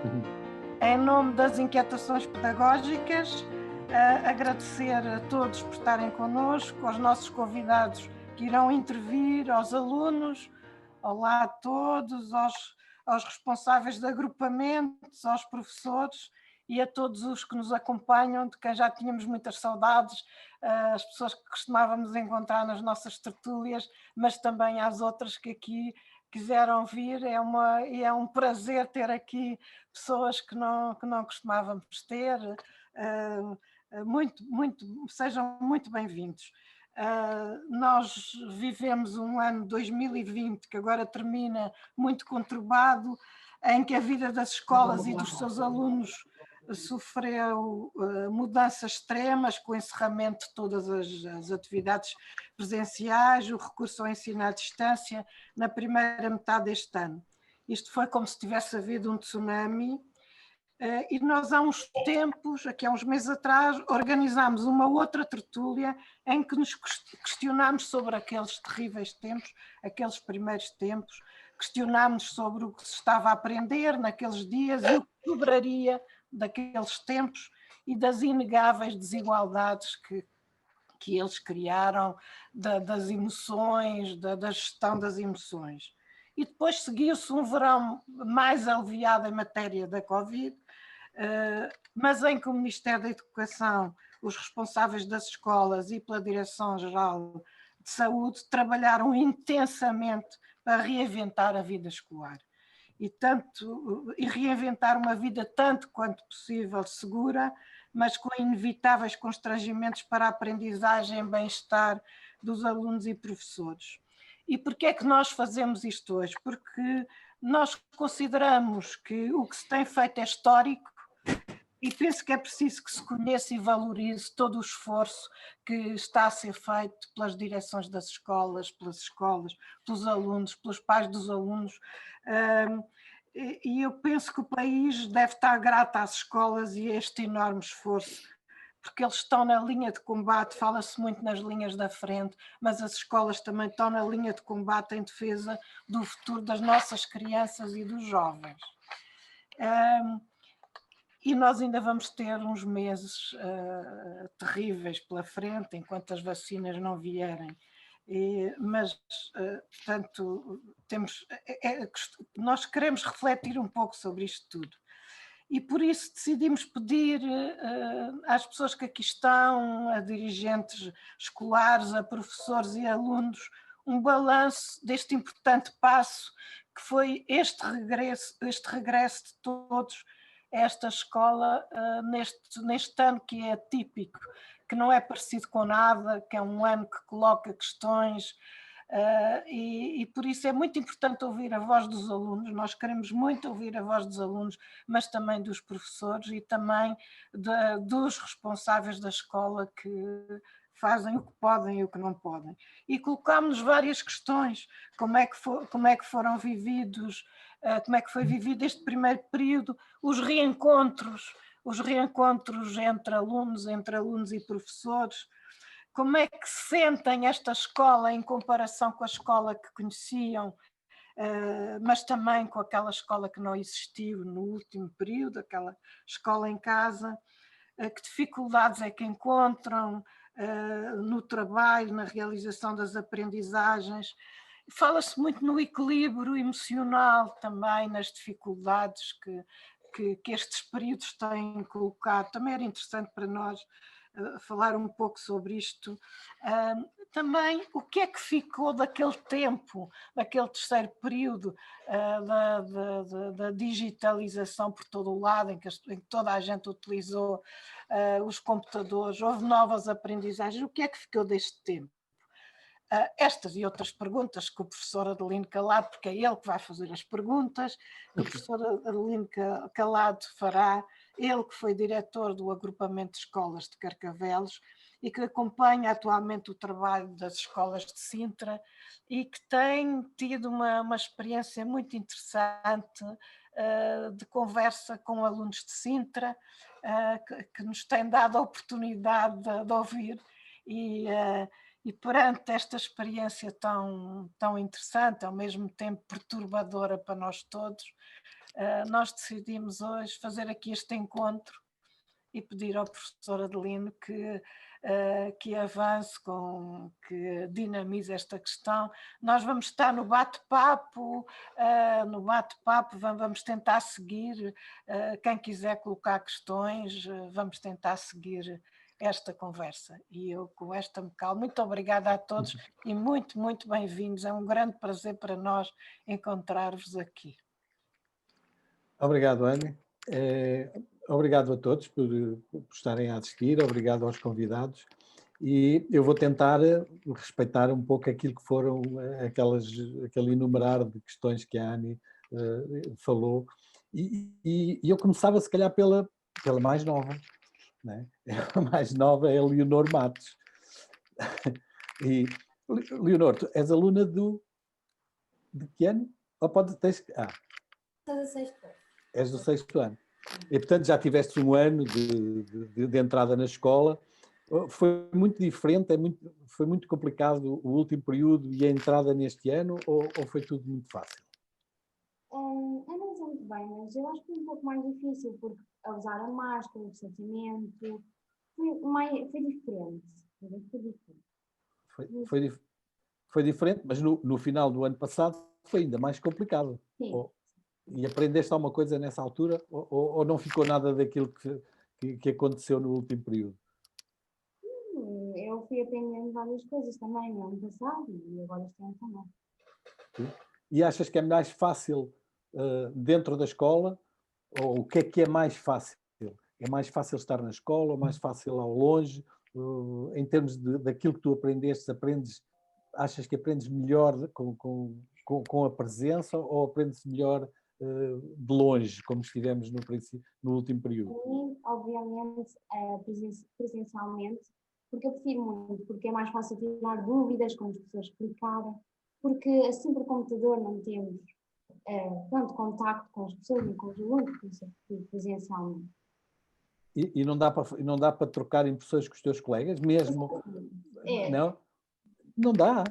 Uhum. Em nome das inquietações pedagógicas, agradecer a todos por estarem connosco, aos nossos convidados que irão intervir, aos alunos, olá a todos, aos responsáveis de agrupamentos, aos professores e a todos os que nos acompanham, de quem já tínhamos muitas saudades, as pessoas que costumávamos encontrar nas nossas tertúlias, mas também às outras que aqui quiseram vir. É um prazer ter aqui pessoas que não costumávamos ter. Sejam muito bem-vindos. Nós vivemos um ano 2020 que agora termina muito conturbado, em que a vida das escolas e dos seus alunos sofreu mudanças extremas, com o encerramento de todas as atividades presenciais, o recurso ao ensino à distância na primeira metade deste ano. Isto foi como se tivesse havido um tsunami. E nós há uns tempos, aqui há uns meses atrás, organizámos uma outra tertúlia em que nos questionámos sobre aqueles terríveis tempos, aqueles primeiros tempos, questionámos sobre o que se estava a aprender naqueles dias e o que sobraria daqueles tempos e das inegáveis desigualdades que eles criaram, das emoções, da gestão das emoções. E depois seguiu-se um verão mais aliviado em matéria da Covid, mas em que o Ministério da Educação, os responsáveis das escolas e pela Direção-Geral de Saúde trabalharam intensamente para reinventar a vida escolar. E reinventar uma vida tanto quanto possível segura, mas com inevitáveis constrangimentos para a aprendizagem e bem-estar dos alunos e professores. E porquê é que nós fazemos isto hoje? Porque nós consideramos que o que se tem feito é histórico e penso que é preciso que se conheça e valorize todo o esforço que está a ser feito pelas direções das escolas, pelos alunos, pelos pais dos alunos. E eu penso que o país deve estar grato às escolas e a este enorme esforço, porque eles estão na linha de combate, fala-se muito nas linhas da frente, mas as escolas também estão na linha de combate em defesa do futuro das nossas crianças e dos jovens. E nós ainda vamos ter uns meses terríveis pela frente, enquanto as vacinas não vierem. Portanto, nós queremos refletir um pouco sobre isto tudo. E por isso decidimos pedir às pessoas que aqui estão, a dirigentes escolares, a professores e alunos, um balanço deste importante passo que foi este regresso de todos a esta escola neste ano que é atípico, que não é parecido com nada, que é um ano que coloca questões. E por isso é muito importante ouvir a voz dos alunos. Nós queremos muito ouvir a voz dos alunos, mas também dos professores e também dos responsáveis da escola, que fazem o que podem e o que não podem. E colocámos várias questões: como é que foram vividos, como é que foi vivido este primeiro período, os reencontros entre alunos e professores. Como é que sentem esta escola em comparação com a escola que conheciam, mas também com aquela escola que não existiu no último período, aquela escola em casa? Que dificuldades é que encontram no trabalho, na realização das aprendizagens? Fala-se muito no equilíbrio emocional também, nas dificuldades que estes períodos têm colocado. Também era interessante para nós falar um pouco sobre isto. Também o que é que ficou daquele tempo, daquele terceiro período da digitalização por todo o lado, em que toda a gente utilizou os computadores, houve novas aprendizagens. O que é que ficou deste tempo? Estas e outras perguntas que o professor Adelino Calado, porque é ele que vai fazer as perguntas, que o professor Adelino Calado fará, ele que foi diretor do agrupamento de escolas de Carcavelos e que acompanha atualmente o trabalho das escolas de Sintra e que tem tido uma experiência muito interessante de conversa com alunos de Sintra, que nos tem dado a oportunidade de ouvir. E perante esta experiência tão interessante, ao mesmo tempo perturbadora para nós todos, nós decidimos hoje fazer aqui este encontro e pedir ao professor Adelino que avance, que dinamize esta questão. Nós vamos estar no bate-papo, vamos tentar seguir, quem quiser colocar questões, vamos tentar seguir esta conversa. E eu com esta me calo. Muito obrigada a todos e muito, muito bem-vindos. É um grande prazer para nós encontrar-vos aqui. Obrigado, Ana. Obrigado a todos por estarem a assistir, obrigado aos convidados. E eu vou tentar respeitar um pouco aquilo que foram aquele enumerar de questões que a Anne falou. E eu começava, se calhar, pela mais nova. Né? A mais nova é a Leonor Matos. E, Leonor, tu és aluna de que ano? Ou tens... Estou do 6º ano. És do 6º ano. E, portanto, já tiveste um ano de entrada na escola. Foi muito diferente, foi muito complicado o último período e a entrada neste ano, ou foi tudo muito fácil? Eu não sei muito bem, mas eu acho que foi um pouco mais difícil, porque a usar a máscara, o distanciamento, foi diferente. Foi diferente, mas no final do ano passado foi ainda mais complicado. Sim. E aprendeste alguma coisa nessa altura, ou não ficou nada daquilo que aconteceu no último período? Eu fui aprendendo várias coisas também no ano passado e agora este ano também. Sim. E achas que é mais fácil dentro da escola, ou o que é mais fácil? É mais fácil estar na escola, ou mais fácil ao longe? Em termos daquilo que tu achas que aprendes melhor com a presença, ou aprendes melhor de longe, como estivemos no último período? Sim, obviamente, presencialmente, porque eu prefiro muito, porque é mais fácil tirar dúvidas, como as pessoas explicarem, porque assim por computador não temos tanto contacto com as pessoas e com os alunos, presencialmente. E não dá para trocar impressões com os teus colegas, mesmo? Não? Não dá.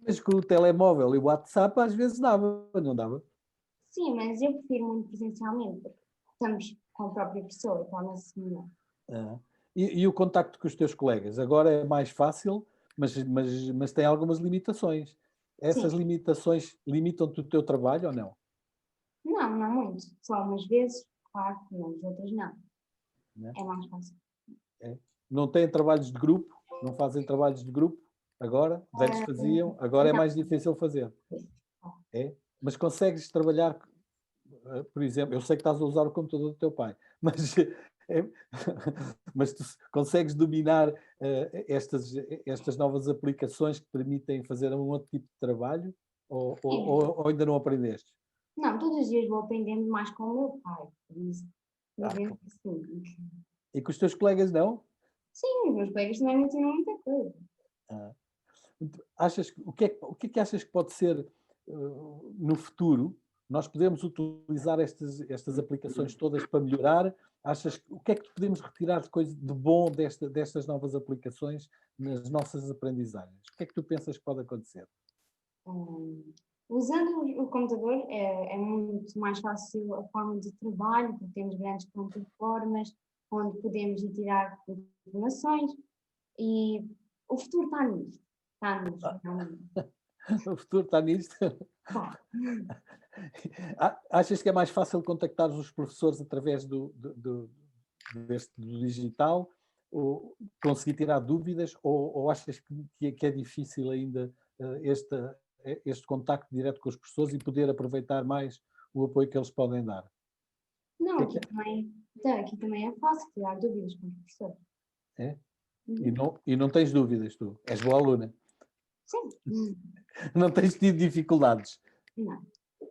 Mas com o telemóvel e o WhatsApp às vezes dava, não dava? Sim, mas eu prefiro muito presencialmente, porque estamos com a própria pessoa, torna-se melhor. E o contacto com os teus colegas? Agora é mais fácil, mas tem algumas limitações. Essas Sim. limitações limitam-te o teu trabalho ou não? Não muito. Só umas vezes, claro, mas outras não. É mais fácil. Não têm trabalhos de grupo? Não fazem trabalhos de grupo agora? Antes faziam, agora é mais difícil fazer. É? Mas consegues trabalhar, por exemplo, eu sei que estás a usar o computador do teu pai, mas tu consegues dominar estas novas aplicações que permitem fazer um outro tipo de trabalho? Ou ainda não aprendeste? Não, todos os dias vou aprendendo mais com o meu pai. Por isso, e com os teus colegas não? Sim, os meus colegas também me ensinam muita coisa. O que é que achas que pode ser no futuro? Nós podemos utilizar estas aplicações todas para melhorar? O que é que podemos retirar de bom destas novas aplicações nas nossas aprendizagens? O que é que tu pensas que pode acontecer? Usando o computador é muito mais fácil a forma de trabalho, porque temos grandes plataformas onde podemos ir tirar informações e o futuro está nisto. O futuro está nisto? Achas que é mais fácil contactar os professores através do digital, ou conseguir tirar dúvidas, ou achas que é difícil ainda este contacto direto com os professores e poder aproveitar mais o apoio que eles podem dar? Não, aqui também é fácil tirar dúvidas com os professores. É? E não tens dúvidas, tu? És boa aluna? Sim. Não tens tido dificuldades? Não.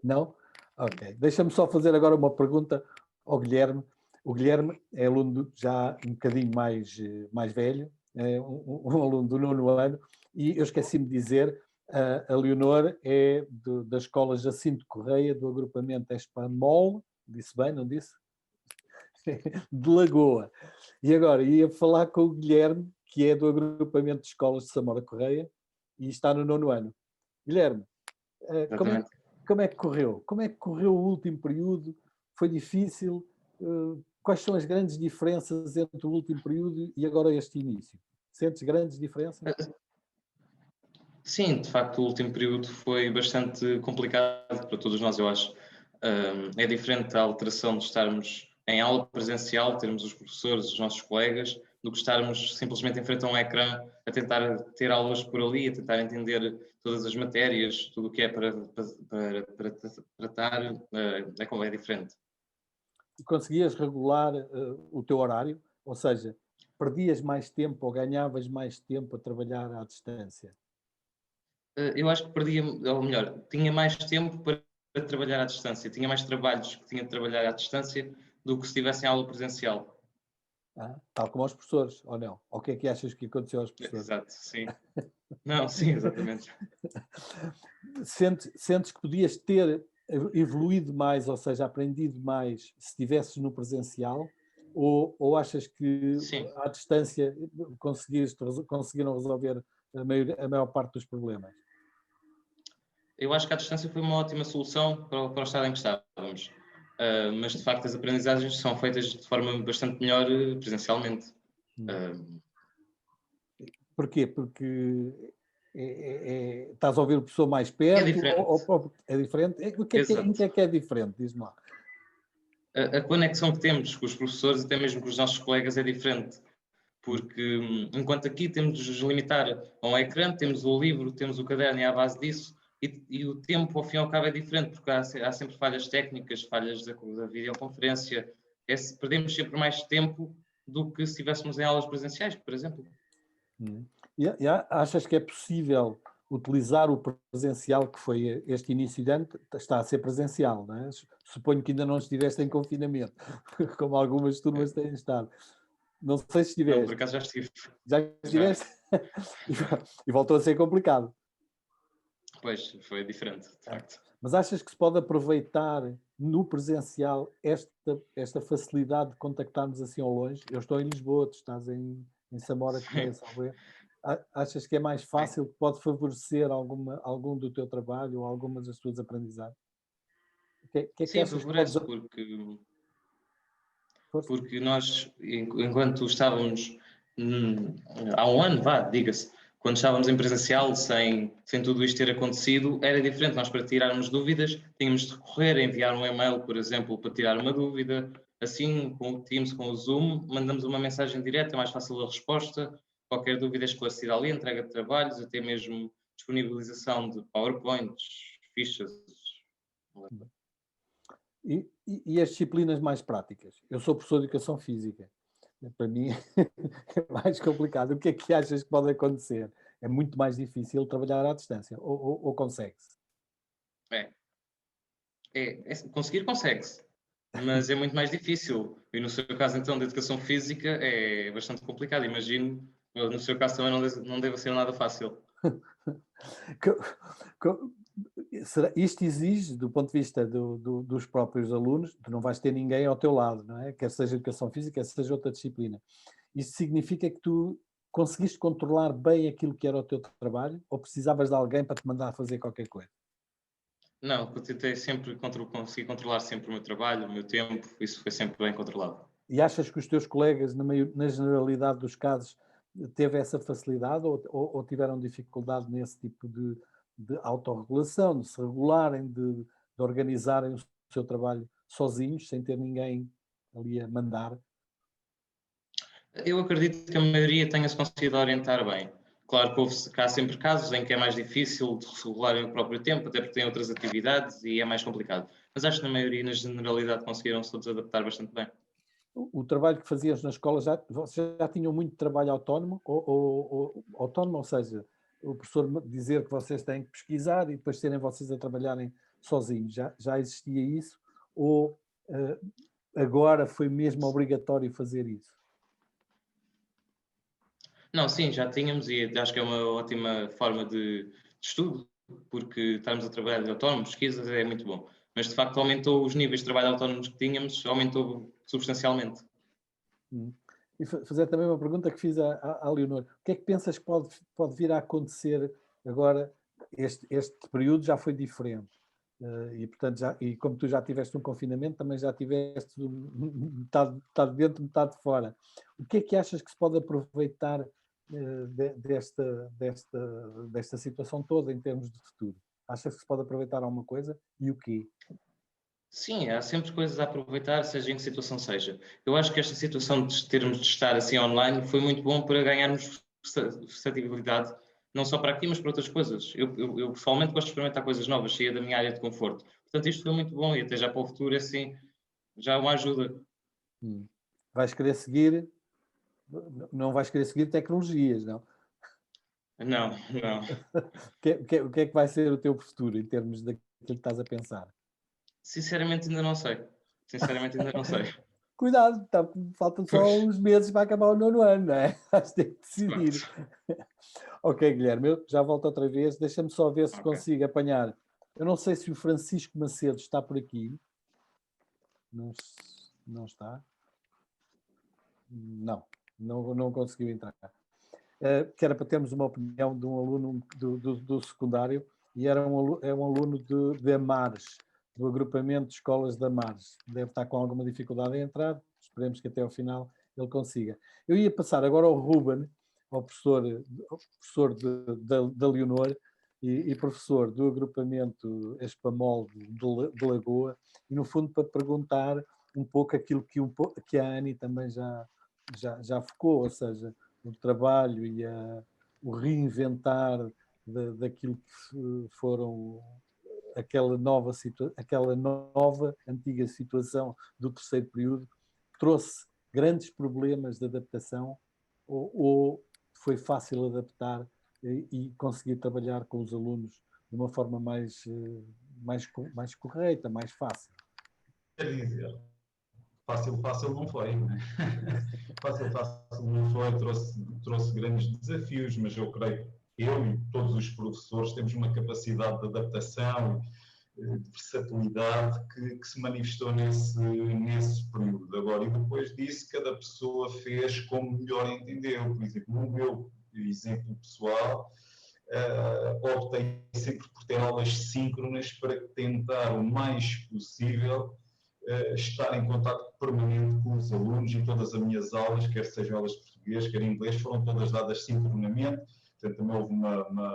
Não? Ok. Deixa-me só fazer agora uma pergunta ao Guilherme. O Guilherme é aluno já um bocadinho mais velho, é um aluno do 9º ano, e eu esqueci-me de dizer, a Leonor é da Escola Jacinto Correia, do agrupamento Espamol, disse bem, não disse? De Lagoa. E agora ia falar com o Guilherme, que é do agrupamento de escolas de Samora Correia, e está no 9º ano. Guilherme, como é que correu? Como é que correu o último período? Foi difícil? Quais são as grandes diferenças entre o último período e agora este início? Sentes grandes diferenças? Sim, de facto, o último período foi bastante complicado para todos nós, eu acho. É diferente a alteração de estarmos em aula presencial, termos os professores, os nossos colegas, do que estarmos simplesmente em frente a um ecrã a tentar ter aulas por ali, a tentar entender todas as matérias, tudo o que é para tratar, é como é diferente. Conseguias regular o teu horário? Ou seja, perdias mais tempo ou ganhavas mais tempo a trabalhar à distância? Eu acho que perdia, ou melhor, tinha mais tempo para trabalhar à distância, tinha mais trabalhos que tinha de trabalhar à distância do que se estivesse em aula presencial. Tal como aos professores, ou não? Ou o que é que achas que aconteceu aos professores? Exato, sim. Não, sim, exatamente. Sentes que podias ter evoluído mais, ou seja, aprendido mais se estivesses no presencial? Ou achas que Sim. à distância conseguiram resolver a maior parte dos problemas? Eu acho que a distância foi uma ótima solução para o estado em que estávamos. Mas, de facto, as aprendizagens são feitas de forma bastante melhor presencialmente. Porquê? Porque estás a ouvir o professor mais perto? É diferente. É diferente? Em que é diferente? Diz-me lá. A conexão que temos com os professores, até mesmo com os nossos colegas, é diferente. Porque, enquanto aqui temos de nos limitar a um ecrã, temos o livro, temos o caderno e à base disso, e o tempo, ao fim e ao cabo, é diferente, porque há sempre falhas técnicas, falhas da videoconferência. Perdemos sempre mais tempo do que se estivéssemos em aulas presenciais, por exemplo. E achas que é possível utilizar o presencial, que foi este início de ano, está a ser presencial, não é? Suponho que ainda não estiveste em confinamento, como algumas turmas têm estado. Não sei se estiveste. Não, por acaso já estive. Já estiveste? E voltou a ser complicado. Pois, foi diferente, de facto. Mas achas que se pode aproveitar no presencial esta facilidade de contactarmos assim ao longe? Eu estou em Lisboa, tu estás em Samora, que é Salve. Achas que é mais fácil, que pode favorecer algum do teu trabalho ou algumas das tuas aprendizagens? Sim, favorece, porque nós, enquanto estávamos há um ano, diga-se, quando estávamos em presencial, sem tudo isto ter acontecido, era diferente. Nós, para tirarmos dúvidas, tínhamos de recorrer a enviar um e-mail, por exemplo, para tirar uma dúvida. Assim, com o Teams, com o Zoom, mandamos uma mensagem direta, é mais fácil a resposta. Qualquer dúvida é esclarecida ali, entrega de trabalhos, até mesmo disponibilização de PowerPoints, fichas. E as disciplinas mais práticas? Eu sou professor de Educação Física. Para mim é mais complicado. O que é que achas que pode acontecer? É muito mais difícil trabalhar à distância, ou consegue-se? Conseguir, consegue-se, mas é muito mais difícil. E no seu caso, então, da Educação Física, é bastante complicado. Imagino, no seu caso também não deve ser nada fácil. Isto exige, do ponto de vista dos próprios alunos, tu não vais ter ninguém ao teu lado, não é? Quer seja Educação Física, quer seja outra disciplina. Isto significa que tu conseguiste controlar bem aquilo que era o teu trabalho, ou precisavas de alguém para te mandar fazer qualquer coisa? Não, eu tentei sempre consegui controlar sempre o meu trabalho, o meu tempo, isso foi sempre bem controlado. E achas que os teus colegas, na generalidade dos casos, teve essa facilidade ou tiveram dificuldade nesse tipo de autorregulação, de se regularem, de organizarem o seu trabalho sozinhos, sem ter ninguém ali a mandar? Eu acredito que a maioria tenha-se conseguido orientar bem. Claro que há sempre casos em que é mais difícil de regularem o próprio tempo, até porque têm outras atividades e é mais complicado. Mas acho que na maioria, na generalidade, conseguiram-se todos adaptar bastante bem. O trabalho que fazias na escola, vocês já tinham muito trabalho autónomo? Autónomo, ou seja, o professor dizer que vocês têm que pesquisar e depois serem vocês a trabalharem sozinhos. Já existia isso? Ou agora foi mesmo obrigatório fazer isso? Não, sim, já tínhamos e acho que é uma ótima forma de estudo, porque estarmos a trabalhar de autónomo, pesquisas, é muito bom. Mas, de facto, aumentou os níveis de trabalho autónomos que tínhamos, aumentou substancialmente. E fazer também uma pergunta que fiz à Leonor. O que é que pensas que pode vir a acontecer agora? Este período já foi diferente. E, portanto, e como tu já tiveste um confinamento, também já tiveste metade dentro, metade fora. O que é que achas que se pode aproveitar desta situação toda em termos de futuro? Achas que se pode aproveitar alguma coisa? E o quê? Sim, há sempre coisas a aproveitar, seja em que situação seja. Eu acho que esta situação de termos de estar assim online foi muito bom para ganharmos versatilidade, não só para aqui, mas para outras coisas. Eu pessoalmente gosto de experimentar coisas novas, sair da minha área de conforto. Portanto, isto foi muito bom e até já para o futuro, assim, já uma ajuda. Vais querer seguir, não vais querer seguir tecnologias, não? Não, não. O que é que vai ser o teu futuro em termos daquilo que estás a pensar? Sinceramente ainda não sei. Sinceramente ainda não sei. Cuidado, faltam só uns meses para acabar o 9º ano, não é? Vais ter que decidir. Ok, Guilherme, eu já volto outra vez. Deixa-me só ver se consigo apanhar. Eu não sei se o Francisco Macedo está por aqui. Não está? Não conseguiu entrar. Que era para termos uma opinião de um aluno do secundário, e é um aluno de Amares, do agrupamento de escolas de Amares. Deve estar com alguma dificuldade em entrar, esperemos que até ao final ele consiga. Eu ia passar agora ao Ruben, ao professor da Leonor e professor do agrupamento Espamol de Lagoa, e no fundo para perguntar um pouco aquilo que a Annie também já focou, ou seja, o trabalho e o reinventar daquilo que foram aquela nova antiga situação do terceiro período, trouxe grandes problemas de adaptação ou foi fácil adaptar e conseguir trabalhar com os alunos de uma forma mais correta, mais fácil? Quer dizer, fácil não foi, não é? Fácil não foi, trouxe grandes desafios, mas eu creio que eu e todos os professores temos uma capacidade de adaptação, de versatilidade que se manifestou nesse período. Agora, e depois disso, cada pessoa fez como melhor entendeu. Por exemplo, no meu exemplo pessoal, optei sempre por ter aulas síncronas para tentar o mais possível estar em contacto permanente com os alunos, e todas as minhas aulas, quer sejam aulas de português, quer em inglês, foram todas dadas sincronamente. Portanto, também houve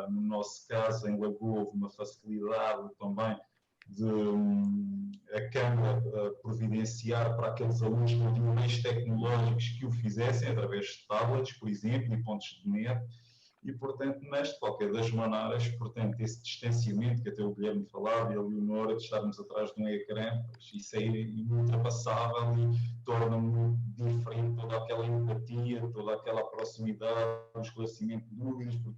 no nosso caso, em Lagoa, houve uma facilidade também de a Câmara providenciar para aqueles alunos que não tinham meios tecnológicos que o fizessem, através de tablets, por exemplo, e pontos de net. E, portanto, mas de qualquer das maneiras, portanto, esse distanciamento que até o Guilherme falava e a Leonora, de estarmos atrás de um ecrã, isso é inultrapassável e torna muito diferente toda aquela empatia, toda aquela proximidade, o esclarecimento de dúvidas, porque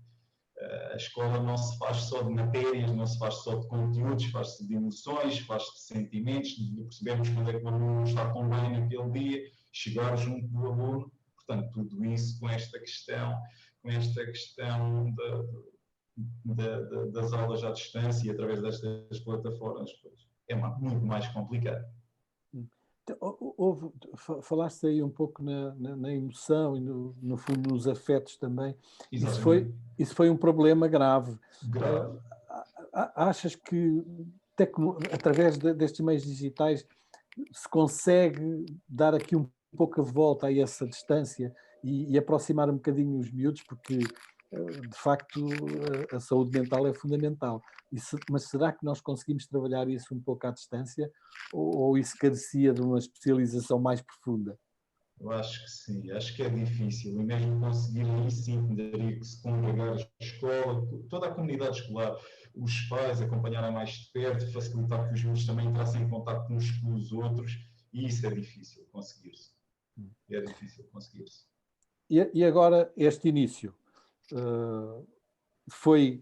a escola não se faz só de matérias, não se faz só de conteúdos, faz-se de emoções, faz-se de sentimentos, de percebermos quando é que o aluno está tão bem naquele dia, chegar junto do aluno. Portanto, tudo isso com esta questão das aulas à distância e através destas plataformas, é muito mais complicado. Falaste aí um pouco na emoção e, no fundo, nos afetos também. Isso foi um problema grave. Achas que, através destes meios digitais, se consegue dar aqui um pouco a volta a essa distância e aproximar um bocadinho os miúdos, porque, de facto, a saúde mental é fundamental. Mas será que nós conseguimos trabalhar isso um pouco à distância ou isso carecia de uma especialização mais profunda? Eu acho que sim, acho que é difícil, e mesmo conseguir aí sim, daria que se congregar a escola, toda a comunidade escolar, os pais acompanharem mais de perto, facilitar que os miúdos também entrassem em contato uns com os outros, e isso é difícil conseguir-se. É difícil conseguir-se. E agora, este início, foi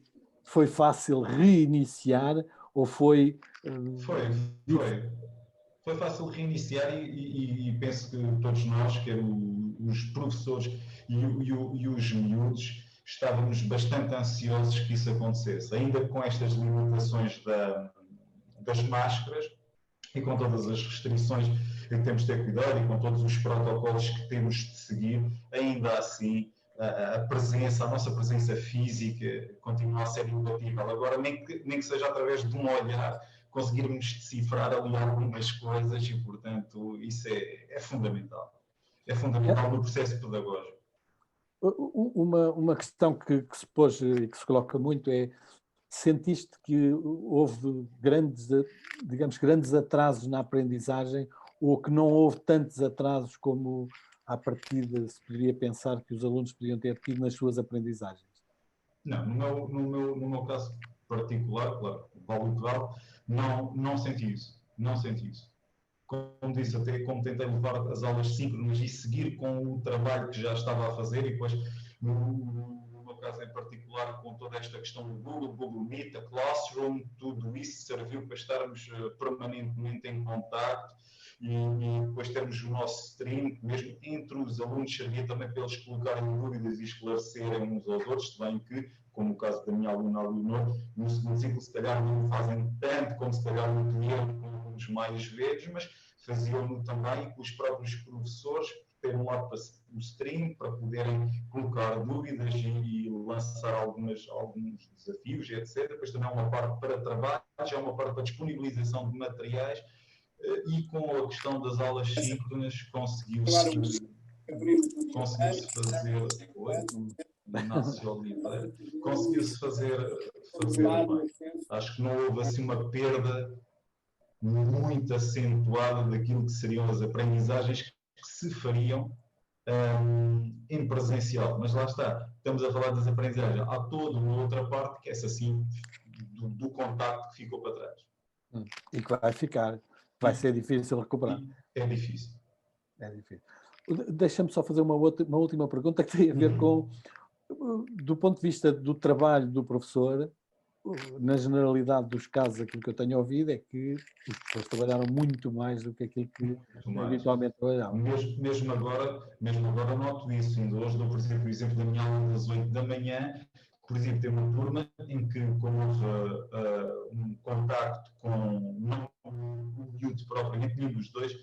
fácil reiniciar ou foi... Foi fácil reiniciar e penso que todos nós, quer os professores e os miúdos, estávamos bastante ansiosos que isso acontecesse. Ainda com estas limitações das máscaras e com todas as restrições que temos de ter cuidado e com todos os protocolos que temos de seguir, ainda assim a nossa presença física continua a ser imbatível. Agora, nem que seja através de um olhar, conseguirmos decifrar ali algumas coisas e, portanto, isso é fundamental. É fundamental no processo pedagógico. Uma questão que se pôs e que se coloca muito é: sentiste que houve grandes atrasos na aprendizagem, ou que não houve tantos atrasos como à partida se poderia pensar que os alunos podiam ter tido nas suas aprendizagens? Não, no meu caso particular, claro, vale o que vale, não senti isso. Não senti isso. Como disse, até como tentei levar as aulas síncronas e seguir com o trabalho que já estava a fazer, e depois, no meu caso em particular, com toda esta questão do Google Meet, a Classroom, tudo isso serviu para estarmos permanentemente em contacto e depois termos o nosso stream, mesmo entre os alunos, servia também para eles colocarem dúvidas e esclarecerem uns aos outros, se bem que, como o caso da minha aluna Leonor, no segundo ciclo se calhar não fazem tanto como se calhar no primeiro, com os mais velhos, mas faziam-no também com os próprios professores, terem lá o stream para poderem colocar dúvidas e lançar alguns desafios, etc. Depois também há uma parte para trabalho, há uma parte para disponibilização de materiais, e com a questão das aulas síncronas conseguiu-se fazer. Inácio Oliveira, conseguiu-se fazer bem. Acho que não houve assim uma perda muito acentuada daquilo que seriam as aprendizagens que se fariam em presencial. Mas lá está, estamos a falar das aprendizagens. Há toda uma outra parte que é essa sim do contacto que ficou para trás. E que vai ficar. Vai ser difícil recuperar. É difícil. É difícil. Deixa-me só fazer uma última pergunta que tem a ver com, do ponto de vista do trabalho do professor, na generalidade dos casos, aquilo que eu tenho ouvido é que os professores trabalharam muito mais do que aquilo que habitualmente trabalhavam. Mesmo agora noto isso. Ainda hoje dou, por exemplo, o exemplo da minha aula das 8 da manhã. Por exemplo, tem uma turma em que, como houve um contacto com não o miúdo propriamente, nenhum dos dois,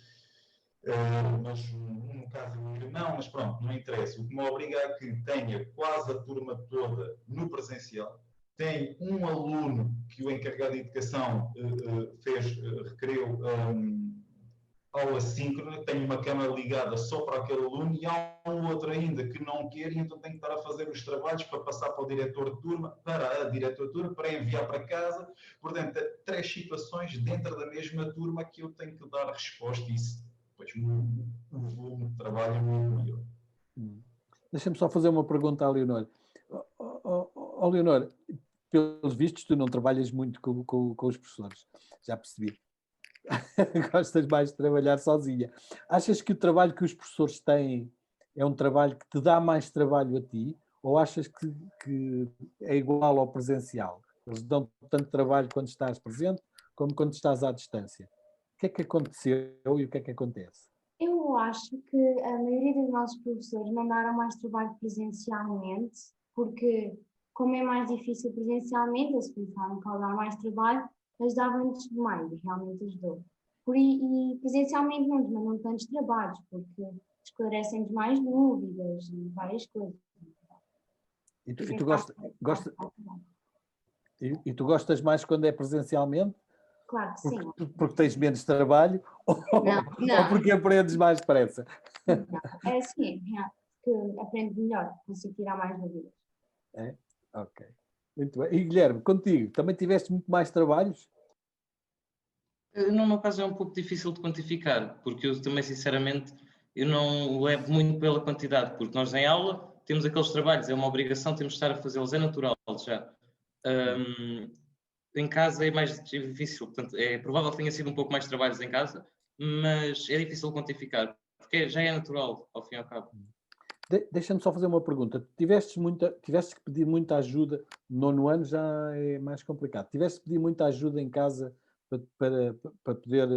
mas no caso do irmão, mas pronto, não interessa. O que me obriga a que tenha quase a turma toda no presencial. Tem um aluno que o encarregado de educação requereu aula síncrona, tem uma câmara ligada só para aquele aluno, e há um outro ainda que não quer, e então tem que estar a fazer os trabalhos para passar para o diretor de turma, para a diretora de turma, para enviar para casa. Portanto, 3 situações dentro da mesma turma que eu tenho que dar resposta, e isso depois o volume de trabalho é muito maior. Deixa-me só fazer uma pergunta à Leonor. Leonor, pelos vistos, tu não trabalhas muito com os professores, já percebi. Gostas mais de trabalhar sozinha. Achas que o trabalho que os professores têm é um trabalho que te dá mais trabalho a ti, ou achas que é igual ao presencial? Eles dão tanto trabalho quando estás presente como quando estás à distância. O que é que aconteceu e o que é que acontece? Eu acho que a maioria dos nossos professores mandaram mais trabalho presencialmente, porque como é mais difícil presencialmente, eles pensaram que ao dar mais trabalho, ajudavam-nos mais, realmente ajudou. E presencialmente não nos mandam tantos trabalhos, porque esclarecem-nos mais dúvidas e várias coisas. E tu gostas mais quando é presencialmente? Claro que sim. Porque tens menos trabalho ou porque aprendes mais depressa? Não, é assim, que aprendo melhor, consigo tirar mais dúvidas. É? Ok. Muito bem. E Guilherme, contigo, também tiveste muito mais trabalhos? No meu caso é um pouco difícil de quantificar, porque eu também, sinceramente, eu não levo muito pela quantidade, porque nós em aula temos aqueles trabalhos, é uma obrigação, temos de estar a fazê-los, é natural já. Em casa é mais difícil, portanto, é provável que tenha sido um pouco mais trabalhos em casa, mas é difícil quantificar, porque já é natural, ao fim e ao cabo. Deixa-me só fazer uma pergunta. Tiveste que pedir muita ajuda, no 9º ano já é mais complicado. Tiveste que pedir muita ajuda em casa para poder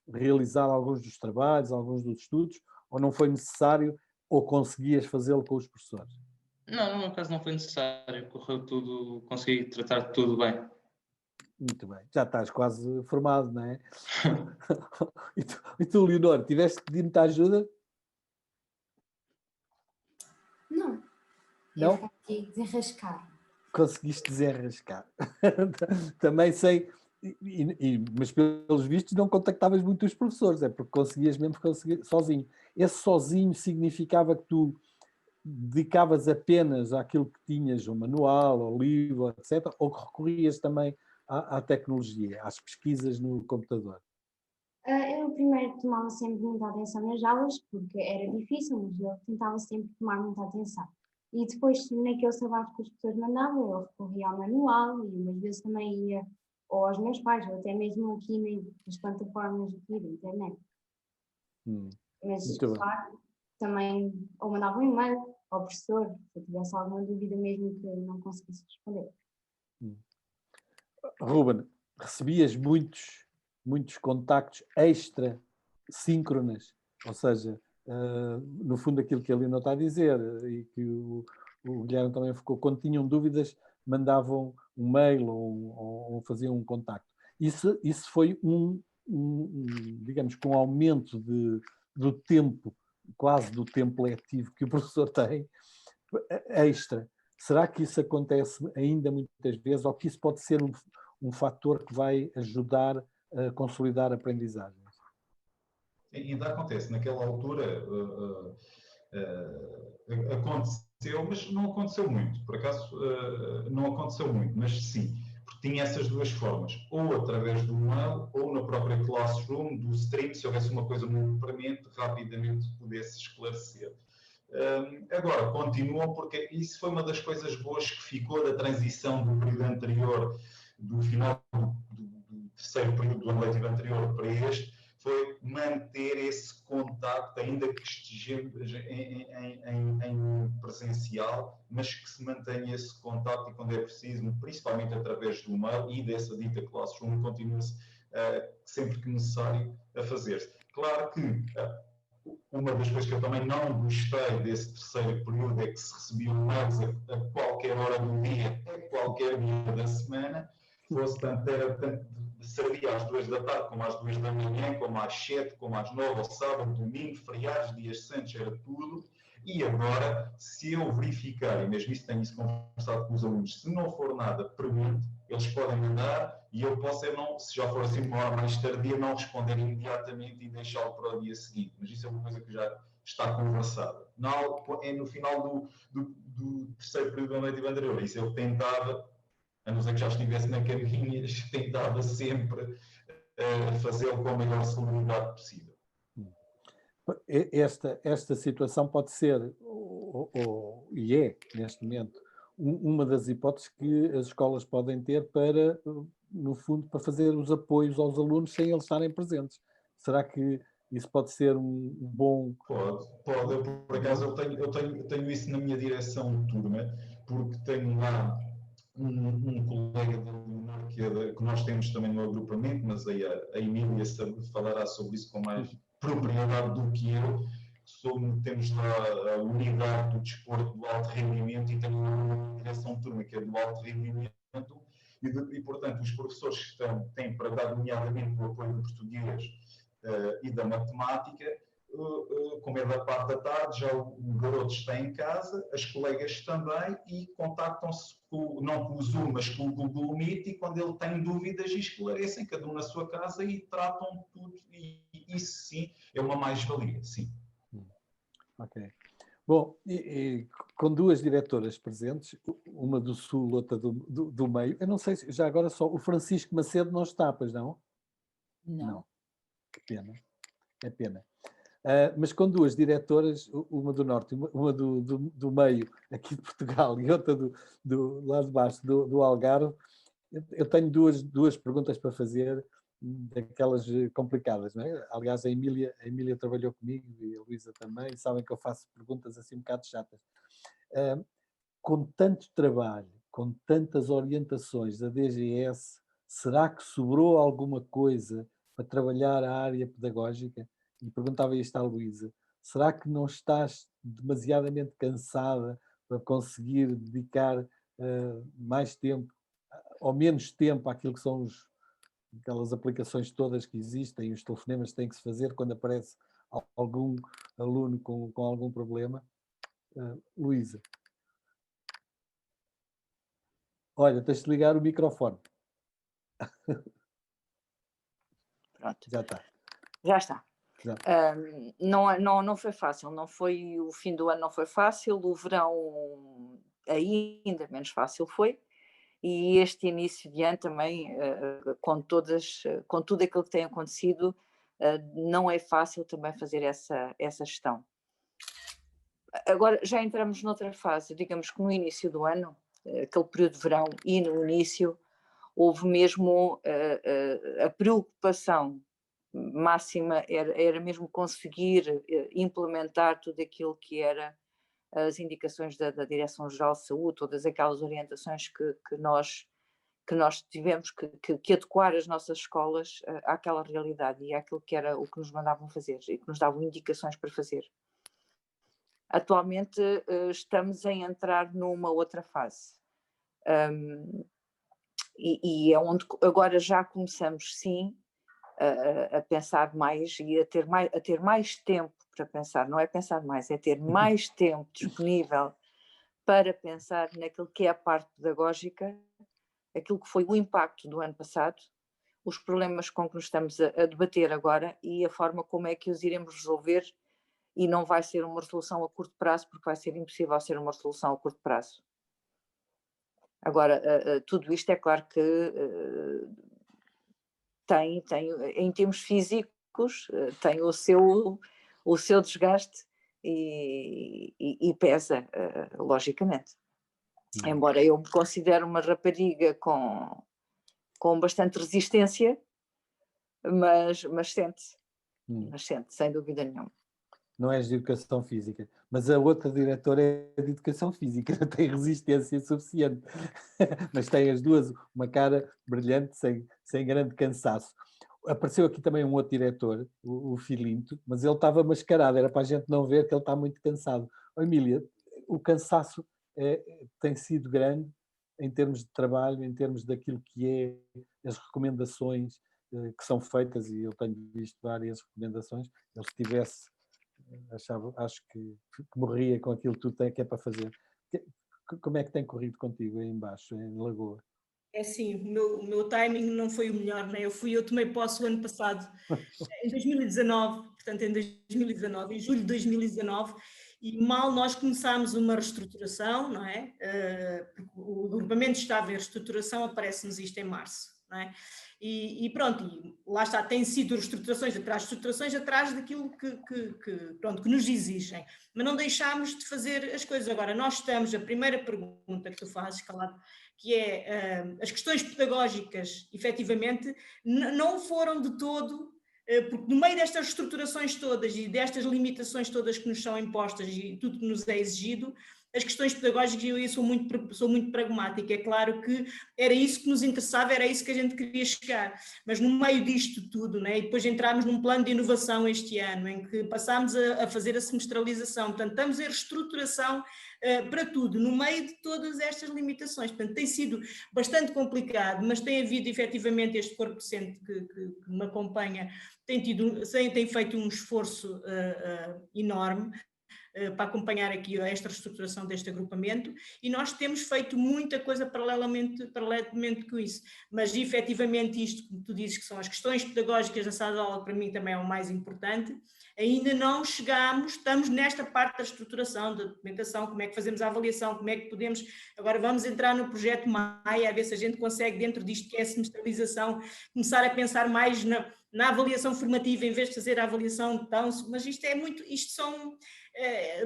realizar alguns dos trabalhos, alguns dos estudos, ou não foi necessário, ou conseguias fazê-lo com os professores? Não, no meu caso não foi necessário, correu tudo, consegui tratar de tudo bem. Muito bem, já estás quase formado, não é? E tu, Leonor, tiveste que pedir muita ajuda? Não. Não? Eu consegui desenrascar. Conseguiste desenrascar. Também sem Mas pelos vistos não contactavas muito os professores, é porque conseguias mesmo conseguir sozinho. Esse sozinho significava que tu dedicavas apenas àquilo que tinhas, o manual, ao livro, etc., ou que recorrias também à tecnologia, às pesquisas no computador? Eu primeiro tomava sempre muita atenção nas aulas, porque era difícil, mas eu tentava sempre tomar muita atenção. E depois, naquele trabalho que os professores mandavam, eu recorria ao manual e umas vezes também ia ou aos meus pais, ou até mesmo aqui nas plataformas aqui da internet. Mas, Muito bem. claro, também ou mandava um e-mail ao professor, se eu tivesse alguma dúvida mesmo que não conseguisse responder. Ruben, recebias muitos contactos extra síncronas, ou seja, no fundo aquilo que a Leonor está a dizer e que o Guilherme também ficou, quando tinham dúvidas mandavam um mail ou faziam um contacto. Isso foi digamos, com um aumento do tempo, quase do tempo letivo que o professor tem, extra. Será que isso acontece ainda muitas vezes ou que isso pode ser um fator que vai ajudar a consolidar a aprendizagem? Ainda acontece. Naquela altura aconteceu, mas não aconteceu muito. Por acaso, não aconteceu muito, mas sim. Porque tinha essas duas formas. Ou através do mail, ou na própria classroom, do stream, se houvesse uma coisa muito premente, rapidamente pudesse esclarecer. Agora, continuam, porque isso foi uma das coisas boas que ficou da transição do período anterior, do final do terceiro período do ano letivo anterior para este, foi manter esse contacto, ainda que estejamos em presencial, mas que se mantenha esse contacto e, quando é preciso, principalmente através do mail e dessa dita classroom, continua-se sempre que necessário a fazer-se. Claro que uma das coisas que eu também não gostei desse terceiro período é que se recebiam mails a qualquer hora do dia, a qualquer dia da semana, servia às 2 da tarde, como às 2 da manhã, como às 7, como às 9, ao sábado, domingo, feriados, dias santos, era tudo. E agora, se eu verificar, e mesmo isso tenho conversado com os alunos, se não for nada premente, eles podem mandar e eu posso, se já for assim uma hora mais tardia, não responder imediatamente e deixá-lo para o dia seguinte. Mas isso é uma coisa que já está conversada. É no final do terceiro período da noite anterior. Isso eu tentava, a não ser que já estivesse na caminha, tentava sempre fazê-lo com a maior celeridade possível. Esta situação pode ser, e é, neste momento, uma das hipóteses que as escolas podem ter para, no fundo, para fazer os apoios aos alunos sem eles estarem presentes. Será que isso pode ser um bom... Pode. Eu, por acaso, eu tenho isso na minha direção de turma, porque tenho lá um colega da Leonor que nós temos também no agrupamento, mas aí a Emília falará sobre isso com mais propriedade do que eu. Temos lá a unidade do desporto do alto rendimento e temos uma direção de turma que é do alto rendimento e portanto, os professores têm para dar, nomeadamente, o apoio do português e da matemática, como é da parte da tarde, já o garoto está em casa, as colegas também, e contactam-se não com o Zoom, mas com o Google Meet, e quando ele tem dúvidas, esclarecem, cada um na sua casa, e tratam tudo, e isso sim é uma mais-valia, sim. Ok. Bom, com duas diretoras presentes, uma do Sul, outra do Meio, eu não sei se já agora só o Francisco Macedo não está, pois não? Não. Que pena. É pena. Mas com duas diretoras, uma do Norte, uma do Meio, aqui de Portugal, e outra lá de baixo, do Algarve, eu tenho duas perguntas para fazer, daquelas complicadas, não é? Aliás, a Emília trabalhou comigo e a Luísa também, sabem que eu faço perguntas assim um bocado chatas. Com tanto trabalho, com tantas orientações da DGS, será que sobrou alguma coisa para trabalhar a área pedagógica? E perguntava isto à Luísa. Será que não estás demasiadamente cansada para conseguir dedicar mais tempo ou menos tempo àquilo que são aquelas aplicações todas que existem, os telefonemas que têm que se fazer quando aparece algum aluno com algum problema? Luísa. Olha, tens de ligar o microfone. Pronto. Já está. Já está. Já. Não foi fácil, não foi, o fim do ano não foi fácil, o verão ainda menos fácil foi, e este início de ano também, com tudo aquilo que tem acontecido, não é fácil também fazer essa gestão. Agora já entramos noutra fase, digamos que no início do ano, aquele período de verão e no início, houve mesmo a preocupação máxima era mesmo conseguir implementar tudo aquilo que era as indicações da Direção-Geral de Saúde, todas aquelas orientações que nós tivemos que adequar as nossas escolas àquela realidade e àquilo que era o que nos mandavam fazer e que nos davam indicações para fazer. Atualmente estamos a entrar numa outra fase. E é onde agora já começamos, sim, a pensar mais e a ter mais tempo para pensar. Não é pensar mais, é ter mais tempo disponível para pensar naquilo que é a parte pedagógica, aquilo que foi o impacto do ano passado, os problemas com que nos estamos a debater agora e a forma como é que os iremos resolver, e não vai ser uma resolução a curto prazo, porque vai ser impossível ser uma resolução a curto prazo. Agora, tudo isto é claro que tem, em termos físicos, tem o seu desgaste e pesa, logicamente. Embora eu me considere uma rapariga com bastante resistência, mas sente, sem dúvida nenhuma. Não és de educação física, mas a outra diretora é de educação física, não tem resistência suficiente, mas tem as duas, uma cara brilhante, sem grande cansaço. Apareceu aqui também um outro diretor, o Filinto, mas ele estava mascarado, era para a gente não ver que ele está muito cansado. Emília, o cansaço tem sido grande em termos de trabalho, em termos daquilo que é as recomendações que são feitas, e eu tenho visto várias recomendações. Eu, se tivesse, acho que morria com aquilo que tu tens que é para fazer. Como é que tem corrido contigo aí embaixo, em Lagoa? É assim, o meu timing não foi o melhor, né? Eu tomei posse o ano passado, em 2019, portanto em 2019, em julho de 2019, e mal nós começámos uma reestruturação, não é? Porque o agrupamento estava em reestruturação, aparece-nos isto em março, não é? E pronto, e lá está, tem sido reestruturações atrás daquilo que nos exigem, mas não deixámos de fazer as coisas. Agora, nós estamos, a primeira pergunta que tu fazes, Calado, que é as questões pedagógicas, efetivamente, não foram de todo, porque no meio destas reestruturações todas e destas limitações todas que nos são impostas e tudo que nos é exigido, as questões pedagógicas, eu sou muito pragmática, é claro que era isso que nos interessava, era isso que a gente queria chegar, mas no meio disto tudo, né, e depois entramos num plano de inovação este ano, em que passámos a fazer a semestralização, portanto estamos em reestruturação para tudo, no meio de todas estas limitações, portanto tem sido bastante complicado, mas tem havido efetivamente este corpo docente que me acompanha, tem feito um esforço enorme, para acompanhar aqui esta reestruturação deste agrupamento, e nós temos feito muita coisa paralelamente com isso, mas efetivamente isto que tu dizes que são as questões pedagógicas na sala de aula, para mim também é o mais importante, ainda não chegámos, estamos nesta parte da estruturação, da documentação, como é que fazemos a avaliação, como é que podemos, agora vamos entrar no projeto Maia, a ver se a gente consegue dentro disto que é a semestralização, começar a pensar mais na avaliação formativa em vez de fazer a avaliação mas isto são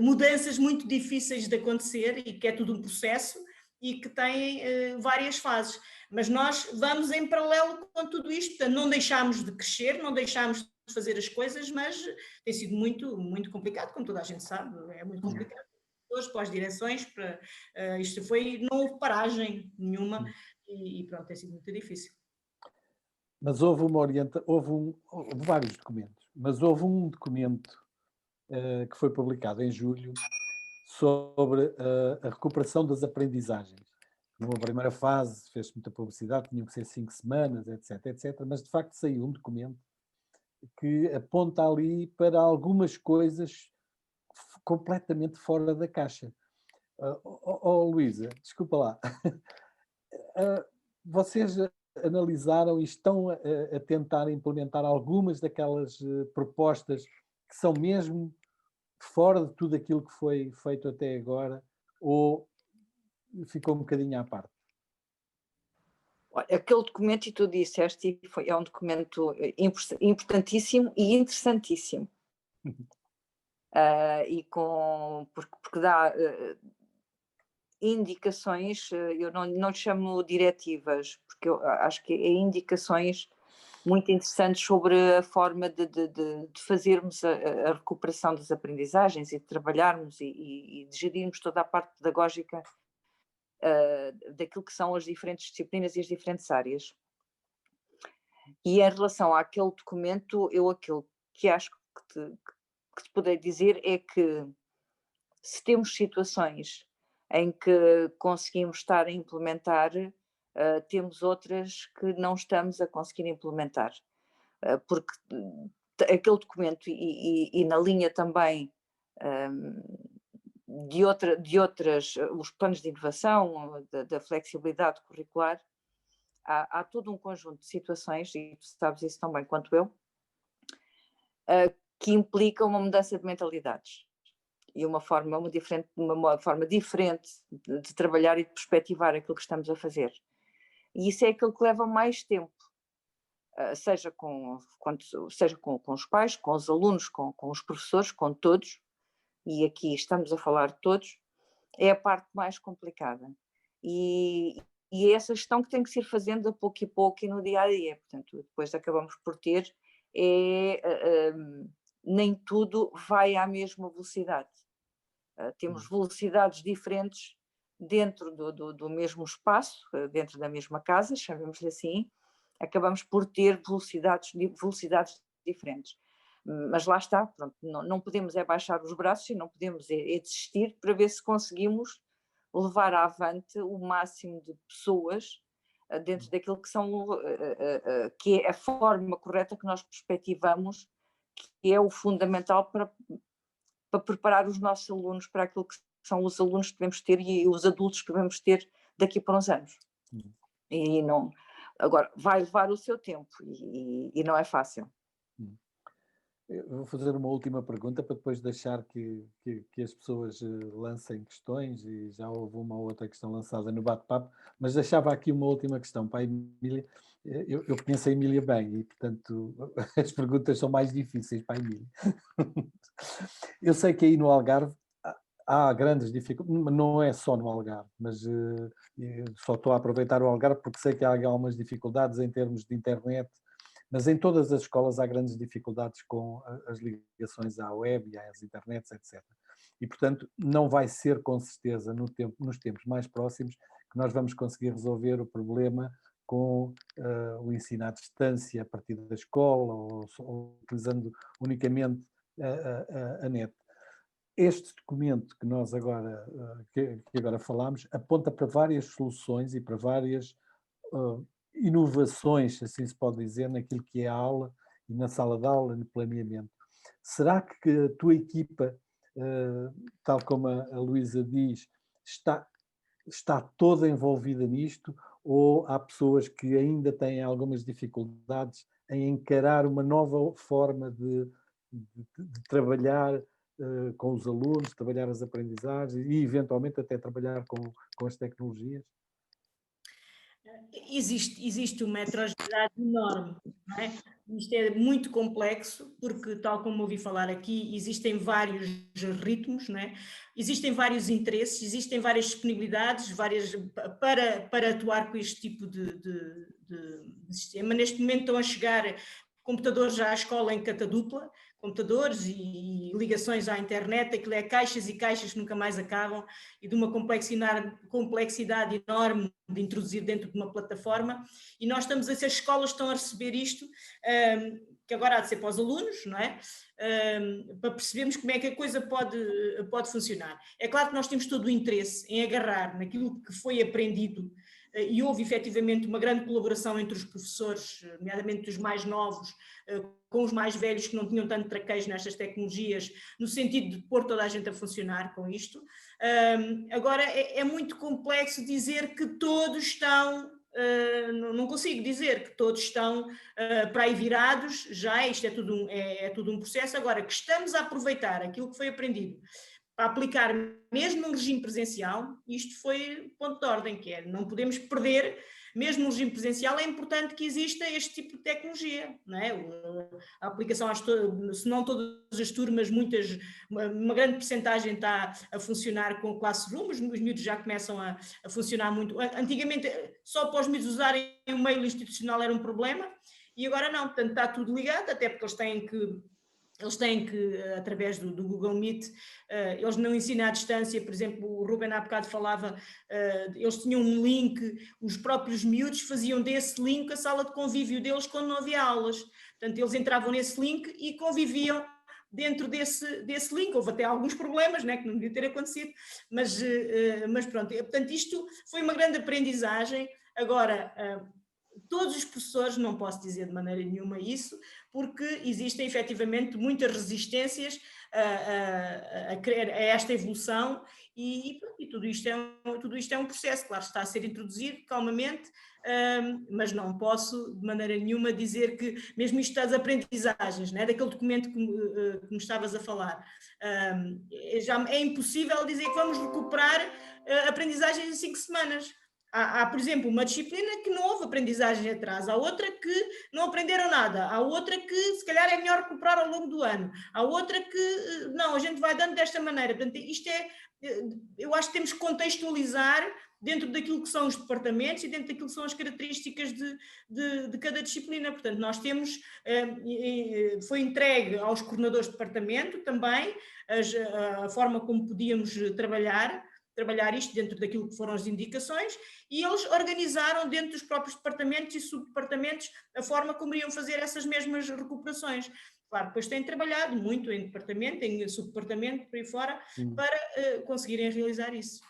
mudanças muito difíceis de acontecer e que é tudo um processo e que tem várias fases, mas nós vamos em paralelo com tudo isto, portanto não deixamos de crescer, não deixamos de fazer as coisas, mas tem sido muito, muito complicado, como toda a gente sabe, é muito complicado. Hoje, para as direções, não houve paragem nenhuma e pronto, tem sido muito difícil. Mas houve vários documentos, mas houve um documento que foi publicado em julho sobre a recuperação das aprendizagens. Numa primeira fase fez muita publicidade, tinham que ser 5 semanas, etc, mas de facto saiu um documento que aponta ali para algumas coisas completamente fora da caixa. Luísa, desculpa lá, vocês analisaram e estão a tentar implementar algumas daquelas propostas que são mesmo fora de tudo aquilo que foi feito até agora, ou ficou um bocadinho à parte? Aquele documento, e tu disseste, é um documento importantíssimo e interessantíssimo. Porque dá indicações, eu não lhe chamo diretivas, porque eu acho que é indicações muito interessantes sobre a forma de fazermos a recuperação das aprendizagens e de trabalharmos e de gerirmos toda a parte pedagógica daquilo que são as diferentes disciplinas e as diferentes áreas. E em relação àquele documento, aquilo que acho que te poderei dizer é que se temos situações em que conseguimos estar a implementar, temos outras que não estamos a conseguir implementar. Porque aquele documento e na linha também de outras, os planos de inovação, da flexibilidade curricular, há todo um conjunto de situações, e tu sabes isso tão bem quanto eu, que implica uma mudança de mentalidades e uma forma diferente de trabalhar e de perspectivar aquilo que estamos a fazer. E isso é aquilo que leva mais tempo, seja com os pais, com os alunos, com os professores, com todos, e aqui estamos a falar de todos, é a parte mais complicada. E é essa gestão que tem que se ir fazendo a pouco e pouco e no dia a dia. Portanto, depois acabamos por ter, nem tudo vai à mesma velocidade. Temos velocidades diferentes dentro do mesmo espaço, dentro da mesma casa, chamemos-lhe assim, acabamos por ter velocidades diferentes. Mas lá está, pronto, não podemos baixar os braços e não podemos desistir para ver se conseguimos levar avante o máximo de pessoas dentro daquilo que são, que é a forma correta que nós perspectivamos, que é o fundamental para preparar os nossos alunos para aquilo que são os alunos que devemos ter e os adultos que devemos ter daqui para uns anos. E não, agora, vai levar o seu tempo e não é fácil. Eu vou fazer uma última pergunta para depois deixar que as pessoas lancem questões, e já houve uma ou outra questão lançada no bate-papo, mas deixava aqui uma última questão para a Emília. Eu conheço a Emília bem e, portanto, as perguntas são mais difíceis para a Emília. Eu sei que aí no Algarve há grandes dificuldades, não é só no Algarve, mas só estou a aproveitar o Algarve porque sei que há algumas dificuldades em termos de internet, mas em todas as escolas há grandes dificuldades com as ligações à web e às internets, etc. E, portanto, não vai ser com certeza nos tempos mais próximos que nós vamos conseguir resolver o problema com o ensino à distância a partir da escola ou utilizando unicamente a net. Este documento que nós agora, que agora falámos aponta para várias soluções e para várias inovações, assim se pode dizer, naquilo que é a aula e na sala de aula, no planeamento. Será que a tua equipa, tal como a Luísa diz, está toda envolvida nisto, ou há pessoas que ainda têm algumas dificuldades em encarar uma nova forma de trabalhar com os alunos, trabalhar as aprendizagens e eventualmente até trabalhar com as tecnologias? Existe uma heterogeneidade enorme, não é? Isto é muito complexo, porque, tal como ouvi falar aqui, existem vários ritmos, não é? Existem vários interesses, existem várias disponibilidades para atuar com este tipo de sistema. Neste momento estão a chegar computadores à escola em catadupla, computadores e ligações à internet, aquilo é caixas e caixas que nunca mais acabam e de uma complexidade enorme de introduzir dentro de uma plataforma, e nós estamos as escolas estão a receber isto, que agora há de ser para os alunos, não é? Para percebermos como é que a coisa pode funcionar. É claro que nós temos todo o interesse em agarrar naquilo que foi aprendido, e houve efetivamente uma grande colaboração entre os professores, nomeadamente os mais novos, com os mais velhos que não tinham tanto traquejo nestas tecnologias, no sentido de pôr toda a gente a funcionar com isto. Agora, é muito complexo dizer que todos estão não consigo dizer que todos estão para aí virados, já isto é tudo um processo. Agora, que estamos a aproveitar aquilo que foi aprendido para aplicar mesmo no regime presencial, isto foi ponto de ordem, que é, não podemos perder, mesmo no regime presencial, é importante que exista este tipo de tecnologia, não é? A aplicação, se não todas as turmas, uma grande percentagem está a funcionar com Classroom, os miúdos já começam a funcionar muito. Antigamente, só para os miúdos usarem o mail institucional era um problema, e agora não, portanto está tudo ligado, até porque eles têm que, através do Google Meet, eles não ensinam à distância, por exemplo, o Ruben há bocado falava, eles tinham um link, os próprios miúdos faziam desse link a sala de convívio deles quando não havia aulas. Portanto, eles entravam nesse link e conviviam dentro desse link. Houve até alguns problemas, né, que não devia ter acontecido, mas pronto. Portanto, isto foi uma grande aprendizagem. Agora, todos os professores, não posso dizer de maneira nenhuma isso, porque existem efetivamente muitas resistências a esta evolução e tudo isto é um processo, claro, está a ser introduzido calmamente, mas não posso de maneira nenhuma dizer que, mesmo isto das aprendizagens, né, daquele documento que me estavas a falar, já é impossível dizer que vamos recuperar aprendizagens em 5 semanas. Há, por exemplo, uma disciplina que não houve aprendizagem atrás, há outra que não aprenderam nada, há outra que se calhar é melhor recuperar ao longo do ano, há outra que não, a gente vai dando desta maneira. Portanto, eu acho que temos que contextualizar dentro daquilo que são os departamentos e dentro daquilo que são as características de cada disciplina. Portanto, nós temos, foi entregue aos coordenadores de departamento também a forma como podíamos trabalhar isto dentro daquilo que foram as indicações, e eles organizaram dentro dos próprios departamentos e subdepartamentos a forma como iriam fazer essas mesmas recuperações. Claro, depois têm trabalhado muito em departamento, em subdepartamento, por aí fora, para conseguirem realizar isso.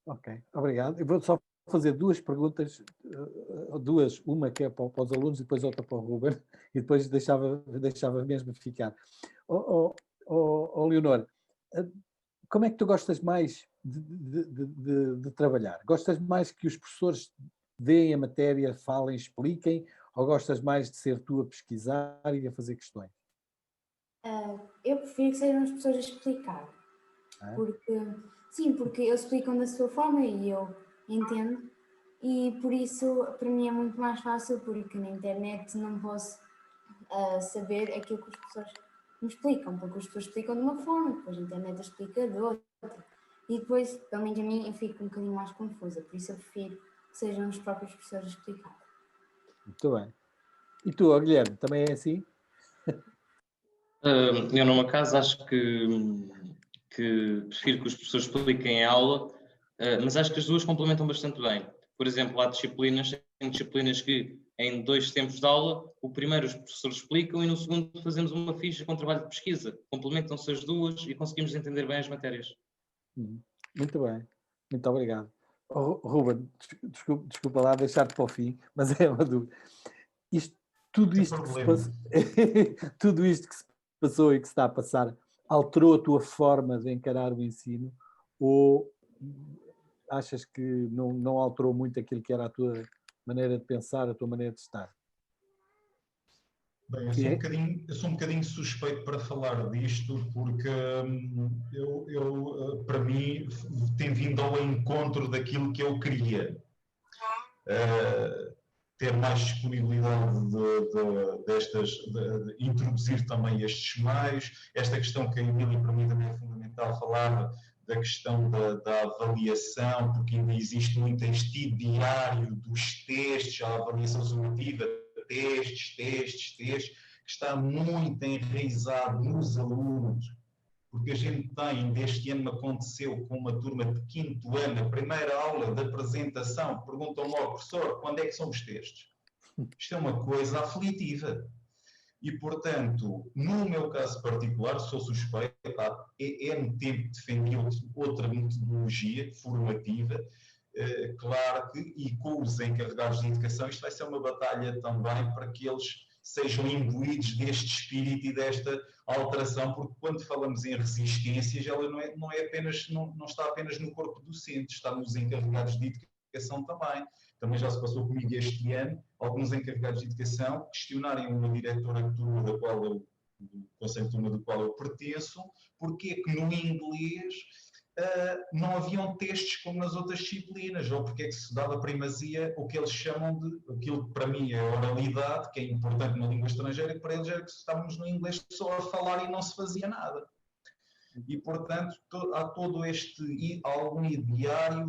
Ok, obrigado. Eu vou só fazer 2 perguntas, uma que é para os alunos e depois outra para o Ruben, e depois deixava mesmo ficar. Leonor, como é que tu gostas mais de trabalhar? Gostas mais que os professores deem a matéria, falem, expliquem, ou gostas mais de ser tu a pesquisar e a fazer questões? Eu prefiro que sejam as pessoas a explicar. Porque eles explicam da sua forma e eu entendo, e por isso para mim é muito mais fácil, porque na internet não posso saber aquilo que os professores me explicam, porque os professores explicam de uma forma, depois a internet explica de outra. E depois, pelo menos a mim, eu fico um bocadinho mais confusa, por isso eu prefiro que sejam os próprios professores a explicar. Muito bem. E tu, Guilherme, também é assim? Eu, no meu caso, acho que prefiro que os professores expliquem a aula, mas acho que as duas complementam bastante bem. Por exemplo, há disciplinas que, em 2 tempos de aula, o primeiro os professores explicam e no segundo fazemos uma ficha com trabalho de pesquisa. Complementam-se as duas e conseguimos entender bem as matérias. Muito bem, muito obrigado. Ruben, desculpa lá deixar-te para o fim, mas é uma dúvida. Tudo isto que se passou e que se está a passar alterou a tua forma de encarar o ensino, ou achas que não alterou muito aquilo que era a tua maneira de pensar, a tua maneira de estar? Bem, eu sou um bocadinho suspeito para falar disto, porque para mim, tem vindo ao encontro daquilo que eu queria. Ter mais disponibilidade de introduzir também estes meios. Esta questão que a Emília, para mim, também é fundamental, falava da questão da avaliação, porque ainda existe muito este diário dos testes, a avaliação summativa, testes, que está muito enraizado nos alunos, porque a gente tem, deste ano aconteceu com uma turma de 5º ano, a primeira aula de apresentação, perguntam logo, professor, quando é que são os testes? Isto é uma coisa aflitiva. E, portanto, no meu caso particular, sou suspeito, no tempo defendi outra metodologia formativa, claro que, e com os encarregados de educação, isto vai ser uma batalha também para que eles sejam imbuídos deste espírito e desta alteração, porque quando falamos em resistências, ela não está apenas no corpo docente, está nos encarregados de educação também, também já se passou comigo este ano, alguns encarregados de educação questionarem uma diretora de turma da qual eu, do conselho de turma do qual eu pertenço, porque é que no inglês não haviam testes como nas outras disciplinas, ou porque é que se dava primazia o que eles chamam de, aquilo que para mim é oralidade, que é importante na língua estrangeira, que para eles era que estávamos no inglês só a falar e não se fazia nada. E, portanto, há todo algum ideário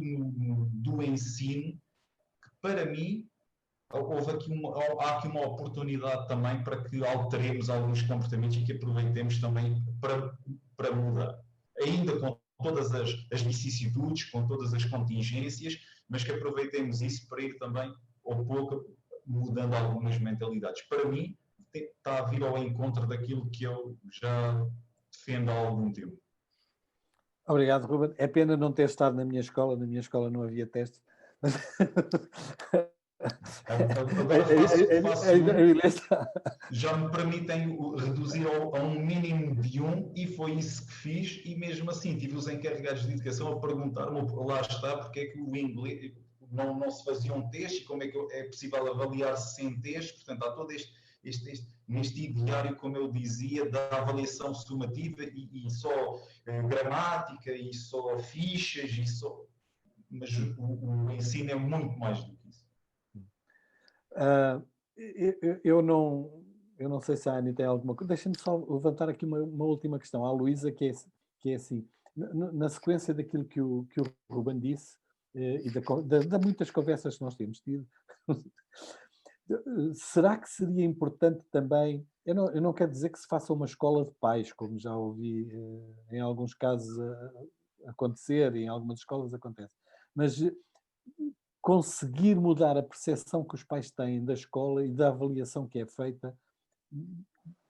do ensino que, para mim, há aqui uma oportunidade também para que alteremos alguns comportamentos e que aproveitemos também para mudar. Ainda com todas as vicissitudes, com todas as contingências, mas que aproveitemos isso para ir também, ao pouco, mudando algumas mentalidades. Para mim, está a vir ao encontro daquilo que eu já defendo há algum tempo. Obrigado, Ruben. É pena não ter estado na minha escola não havia teste. Já me permitem reduzir a um mínimo de 1 e foi isso que fiz, e mesmo assim tive os encarregados de educação a perguntar-me, lá está, porque é que o inglês não se fazia um teste, como é que é possível avaliar-se sem teste. Portanto, há todo neste ideário, como eu dizia, da avaliação sumativa e só gramática e só fichas e só... Mas o ensino é muito mais do que isso. Eu não sei se a Ana tem alguma coisa. Deixa-me só levantar aqui uma última questão à Luísa, que é assim, na sequência daquilo que o Ruben disse e de muitas conversas que nós temos tido, será que seria importante também, eu não quero dizer que se faça uma escola de pais, como já ouvi em alguns casos acontecer, em algumas escolas acontece, mas conseguir mudar a percepção que os pais têm da escola e da avaliação que é feita,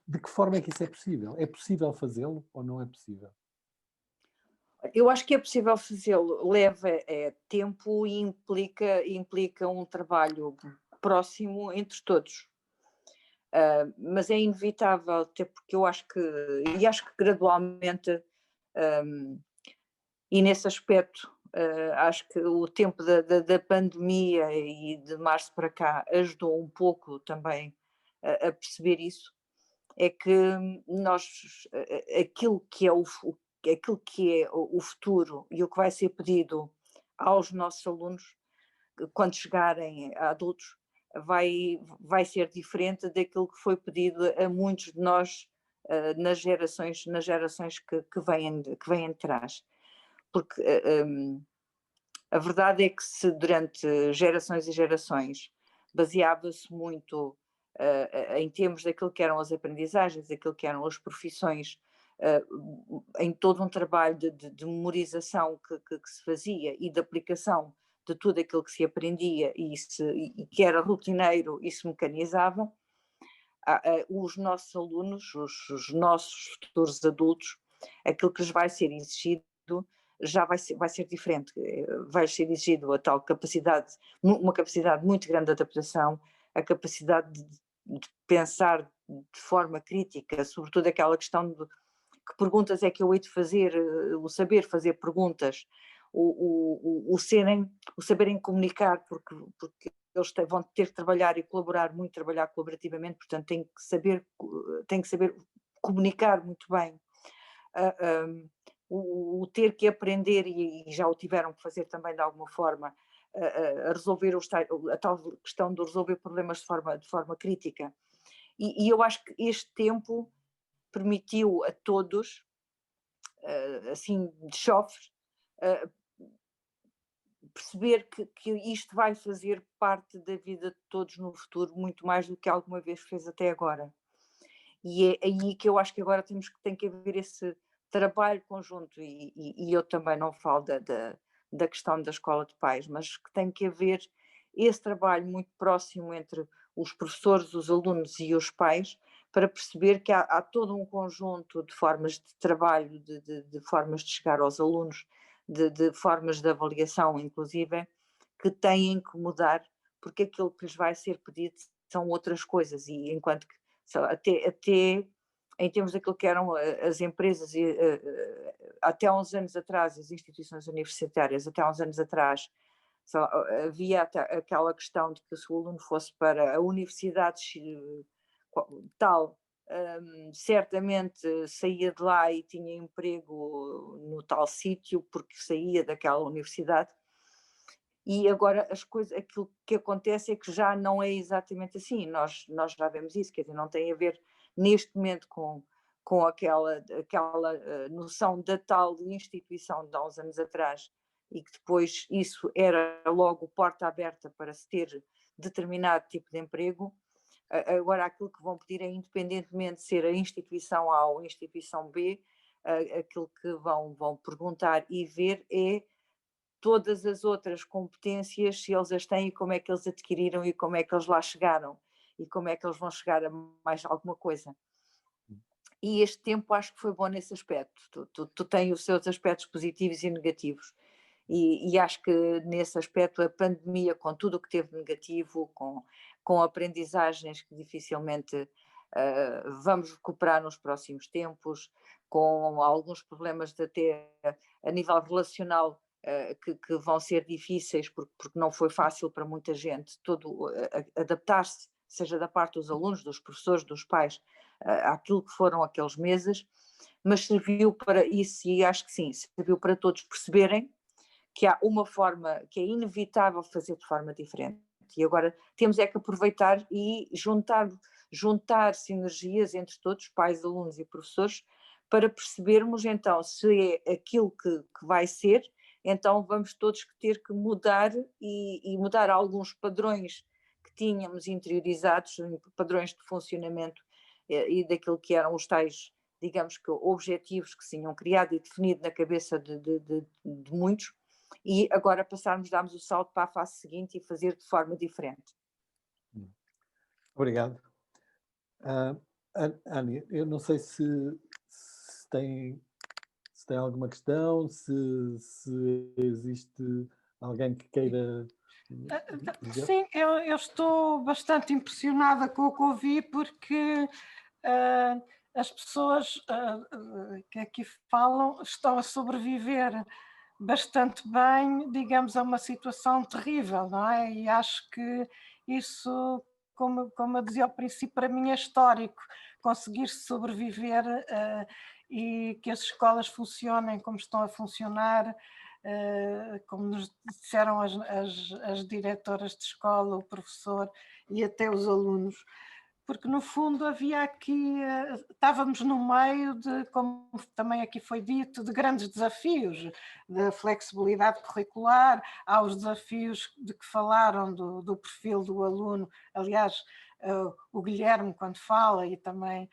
de que forma é que isso é possível? É possível fazê-lo ou não é possível? Eu acho que é possível fazê-lo. Leva tempo e implica um trabalho próximo entre todos. Mas é inevitável, até porque eu acho que gradualmente, e nesse aspecto, acho que o tempo da pandemia e de março para cá ajudou um pouco também a perceber isso, é que nós, aquilo que é o futuro e o que vai ser pedido aos nossos alunos, quando chegarem a adultos, vai ser diferente daquilo que foi pedido a muitos de nós nas gerações que vêm de trás. Porque a verdade é que se durante gerações e gerações baseava-se muito em termos daquilo que eram as aprendizagens, daquilo que eram as profissões, em todo um trabalho de memorização que se fazia e de aplicação de tudo aquilo que se aprendia e que era rotineiro e se mecanizava, os nossos alunos, os nossos futuros adultos, aquilo que lhes vai ser exigido já vai ser diferente. Vai ser exigido a tal capacidade, uma capacidade muito grande de adaptação, a capacidade de pensar de forma crítica, sobretudo aquela questão de que perguntas é que eu hei de fazer, o saber fazer perguntas, o saberem comunicar, porque eles vão ter que trabalhar e colaborar muito, trabalhar colaborativamente, portanto têm que saber comunicar muito bem. O ter que aprender, e já o tiveram que fazer também de alguma forma, a resolver a tal questão de resolver problemas de forma crítica. E eu acho que este tempo permitiu a todos, assim, de chofre, perceber que isto vai fazer parte da vida de todos no futuro, muito mais do que alguma vez fez até agora. E é aí que eu acho que agora tem que haver esse trabalho conjunto, e eu também não falo da questão da escola de pais, mas que tem que haver esse trabalho muito próximo entre os professores, os alunos e os pais, para perceber que há todo um conjunto de formas de trabalho, de formas de chegar aos alunos, de formas de avaliação, inclusive, que têm que mudar, porque aquilo que lhes vai ser pedido são outras coisas, e enquanto que até em termos daquilo que eram as empresas, até há uns anos atrás, as instituições universitárias, até há uns anos atrás, havia aquela questão de que se o aluno fosse para a universidade tal, certamente saía de lá e tinha emprego no tal sítio porque saía daquela universidade. E agora aquilo que acontece é que já não é exatamente assim, nós já vemos isso, quer dizer, não tem a ver neste momento com aquela noção da tal instituição de há uns anos atrás, e que depois isso era logo porta aberta para se ter determinado tipo de emprego. Agora aquilo que vão pedir é, independentemente de ser a instituição A ou a instituição B, aquilo que vão perguntar e ver é todas as outras competências, se eles as têm e como é que eles adquiriram e como é que eles lá chegaram e como é que eles vão chegar a mais alguma coisa. E este tempo acho que foi bom nesse aspecto. Tu tens os seus aspectos positivos e negativos. E acho que nesse aspecto a pandemia, com tudo o que teve negativo, com aprendizagens que dificilmente vamos recuperar nos próximos tempos, com alguns problemas até a nível relacional que vão ser difíceis porque não foi fácil para muita gente adaptar-se, seja da parte dos alunos, dos professores, dos pais, àquilo que foram aqueles meses, mas serviu para isso, e acho que sim, serviu para todos perceberem que há uma forma que é inevitável fazer de forma diferente. E agora temos é que aproveitar e juntar sinergias entre todos, pais, alunos e professores, para percebermos então se é aquilo que vai ser, então vamos todos ter que mudar e mudar alguns padrões que tínhamos interiorizados, padrões de funcionamento e daquilo que eram os tais, digamos que objetivos que se tinham criado e definido na cabeça de muitos, e agora darmos o salto para a fase seguinte e fazer de forma diferente. Obrigado. Annie, eu não sei se tem alguma questão, se existe alguém que queira dizer. Sim, eu estou bastante impressionada com o que ouvi, porque as pessoas que aqui falam estão a sobreviver bastante bem, digamos, a uma situação terrível, não é? E acho que isso, como eu dizia ao princípio, para mim é histórico, conseguir sobreviver e que as escolas funcionem como estão a funcionar, como nos disseram as diretoras de escola, o professor e até os alunos. Porque no fundo havia aqui, estávamos no meio de, como também aqui foi dito, de grandes desafios, da flexibilidade curricular, há os desafios de que falaram do perfil do aluno, aliás, o Guilherme quando fala e também,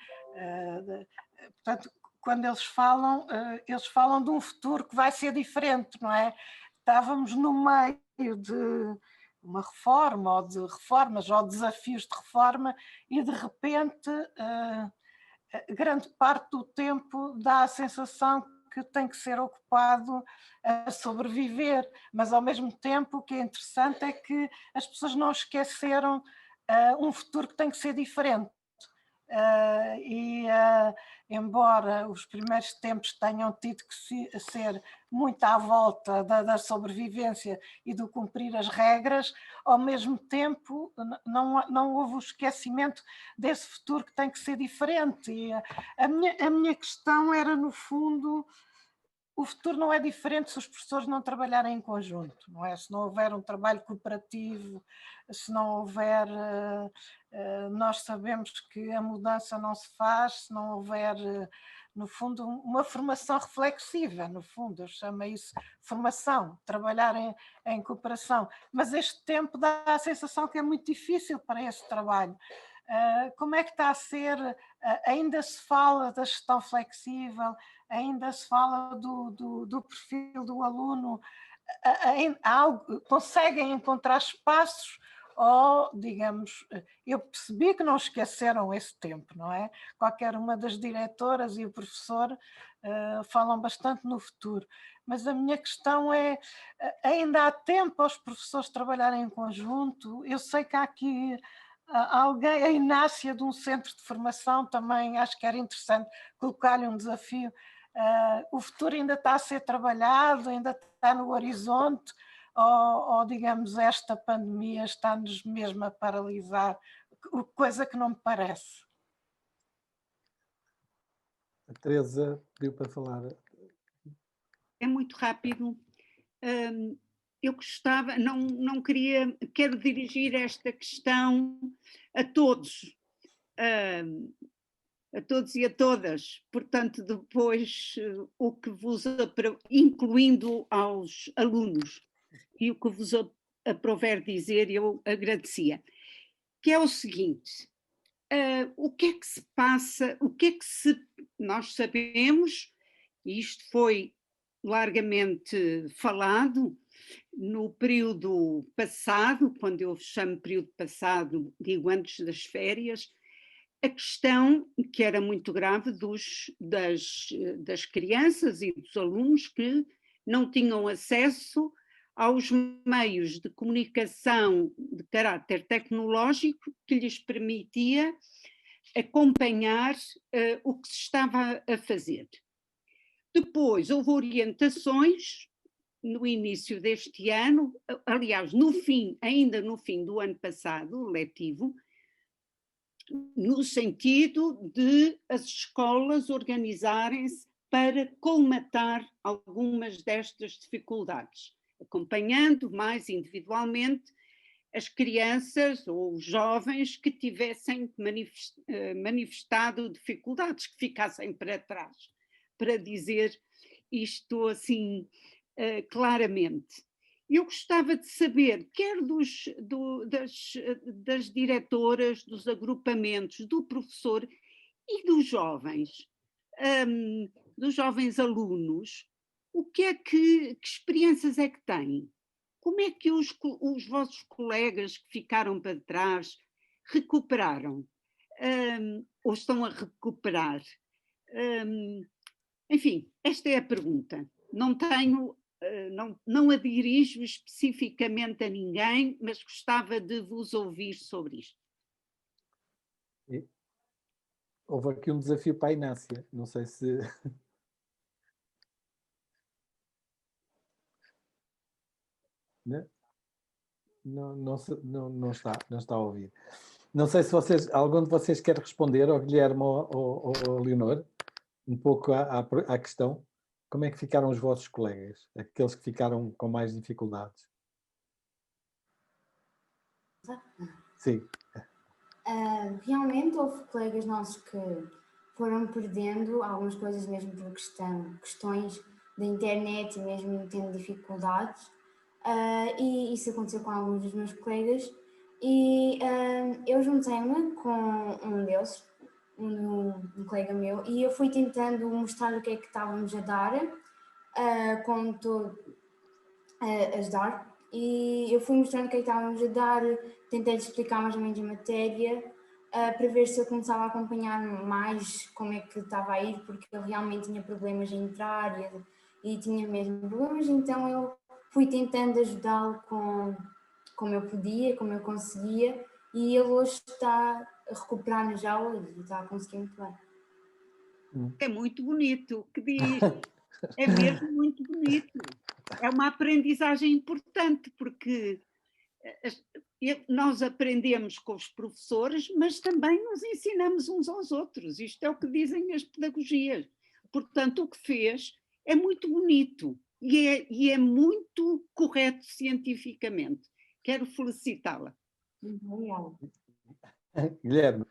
portanto, quando eles falam de um futuro que vai ser diferente, não é? Estávamos no meio de uma reforma ou de reformas ou desafios de reforma e de repente grande parte do tempo dá a sensação que tem que ser ocupado a sobreviver, mas ao mesmo tempo o que é interessante é que as pessoas não esqueceram um futuro que tem que ser diferente. Embora os primeiros tempos tenham tido que ser muito à volta da sobrevivência e do cumprir as regras, ao mesmo tempo não houve o esquecimento desse futuro que tem que ser diferente. E a minha questão era, no fundo, o futuro não é diferente se os professores não trabalharem em conjunto, não é? Se não houver um trabalho cooperativo, se não houver... nós sabemos que a mudança não se faz se não houver, no fundo, uma formação reflexiva, no fundo, eu chamo isso formação, trabalhar em cooperação. Mas este tempo dá a sensação que é muito difícil para esse trabalho. Como é que está a ser? Ainda se fala da gestão flexível, ainda se fala do perfil do aluno, conseguem encontrar espaços ou, digamos, eu percebi que não esqueceram esse tempo, não é? Qualquer uma das diretoras e o professor falam bastante no futuro, mas a minha questão é, ainda há tempo aos professores trabalharem em conjunto? Eu sei que há aqui alguém, a Inácia de um centro de formação, também acho que era interessante colocar-lhe um desafio. O futuro ainda está a ser trabalhado, ainda está no horizonte, ou digamos, esta pandemia está-nos mesmo a paralisar, coisa que não me parece. A Teresa pediu para falar. É muito rápido. Eu gostava, não queria, quero dirigir esta questão a todos e a todas, portanto depois o que vos, incluindo aos alunos, e o que vos aprouver dizer, eu agradecia, que é o seguinte, o que é que se passa, nós sabemos, e isto foi largamente falado no período passado, quando eu chamo período passado, digo antes das férias, a questão que era muito grave das crianças e dos alunos que não tinham acesso aos meios de comunicação de caráter tecnológico que lhes permitia acompanhar o que se estava a fazer. Depois houve orientações no início deste ano, aliás, ainda no fim do ano passado, letivo, no sentido de as escolas organizarem-se para colmatar algumas destas dificuldades, acompanhando mais individualmente as crianças ou os jovens que tivessem manifestado dificuldades, que ficassem para trás, para dizer isto assim claramente. Eu gostava de saber, quer das diretoras, dos agrupamentos, do professor e dos jovens alunos, que experiências é que têm? Como é que os vossos colegas que ficaram para trás recuperaram? Ou estão a recuperar? Enfim, esta é a pergunta. Não a dirijo especificamente a ninguém, mas gostava de vos ouvir sobre isto. Houve aqui um desafio para a Inácia, não sei se... Não está a ouvir. Não sei se algum de vocês quer responder, ao Guilherme ou ao Leonor, um pouco à questão. Como é que ficaram os vossos colegas, aqueles que ficaram com mais dificuldades? Sim. Realmente houve colegas nossos que foram perdendo algumas coisas mesmo por questões da internet e mesmo tendo dificuldades, e isso aconteceu com alguns dos meus colegas, e eu juntei-me com um deles, um colega meu, e eu fui tentando mostrar o que é que estávamos a dar, ajudar, e eu fui mostrando o que é que estávamos a dar, tentei explicar mais ou menos a matéria, para ver se eu começava a acompanhar mais como é que estava a ir, porque eu realmente tinha problemas em entrar e tinha mesmo problemas, então eu fui tentando ajudá-lo como eu podia, como eu conseguia, e ele hoje está a recuperar nas aulas e está a conseguir muito bem. É muito bonito o que diz, é mesmo muito bonito. É uma aprendizagem importante, porque nós aprendemos com os professores, mas também nos ensinamos uns aos outros. Isto é o que dizem as pedagogias. Portanto, o que fez é muito bonito e é muito correto cientificamente. Quero felicitá-la. Obrigada. Guilherme.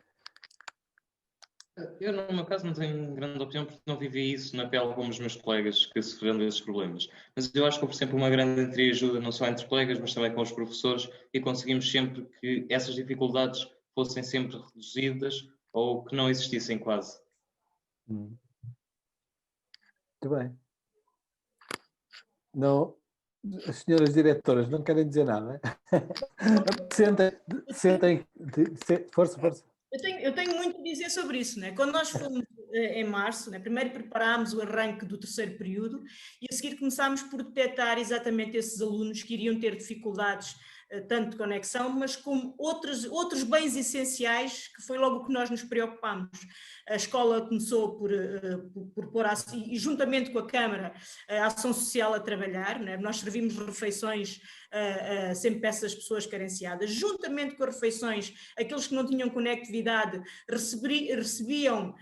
Eu, no meu caso, não tenho grande opinião porque não vivi isso na pele como os meus colegas que sofreram desses problemas. Mas eu acho que houve sempre uma grande entreajuda, não só entre colegas, mas também com os professores, e conseguimos sempre que essas dificuldades fossem sempre reduzidas ou que não existissem quase. Muito bem. Não, as senhoras diretoras não querem dizer nada. Sentem. Força. Eu tenho muito a dizer sobre isso, né? Quando nós fomos em março, né? Primeiro preparámos o arranque do terceiro período e a seguir começámos por detectar exatamente esses alunos que iriam ter dificuldades tanto de conexão, mas como outros bens essenciais, que foi logo o que nós nos preocupámos. A escola começou por pôr, e juntamente com a Câmara, a ação social a trabalhar, né? Nós servimos refeições sempre para essas pessoas carenciadas, juntamente com as refeições, aqueles que não tinham conectividade recebiam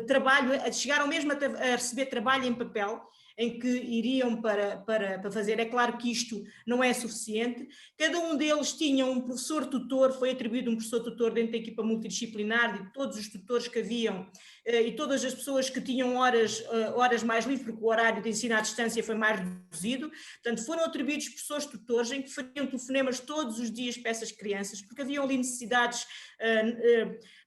trabalho, chegaram mesmo a receber trabalho em papel, em que iriam para fazer. É claro que isto não é suficiente. Cada um deles tinha um professor tutor, foi atribuído um professor tutor dentro da equipa multidisciplinar, de todos os tutores que haviam, e todas as pessoas que tinham horas mais livres, porque o horário de ensino à distância foi mais reduzido. Portanto, foram atribuídos professores tutores em que faziam telefonemas todos os dias para essas crianças, porque haviam ali necessidades,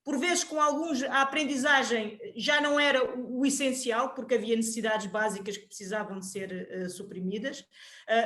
por vezes com alguns a aprendizagem já não era o essencial, porque havia necessidades básicas que precisavam de ser suprimidas,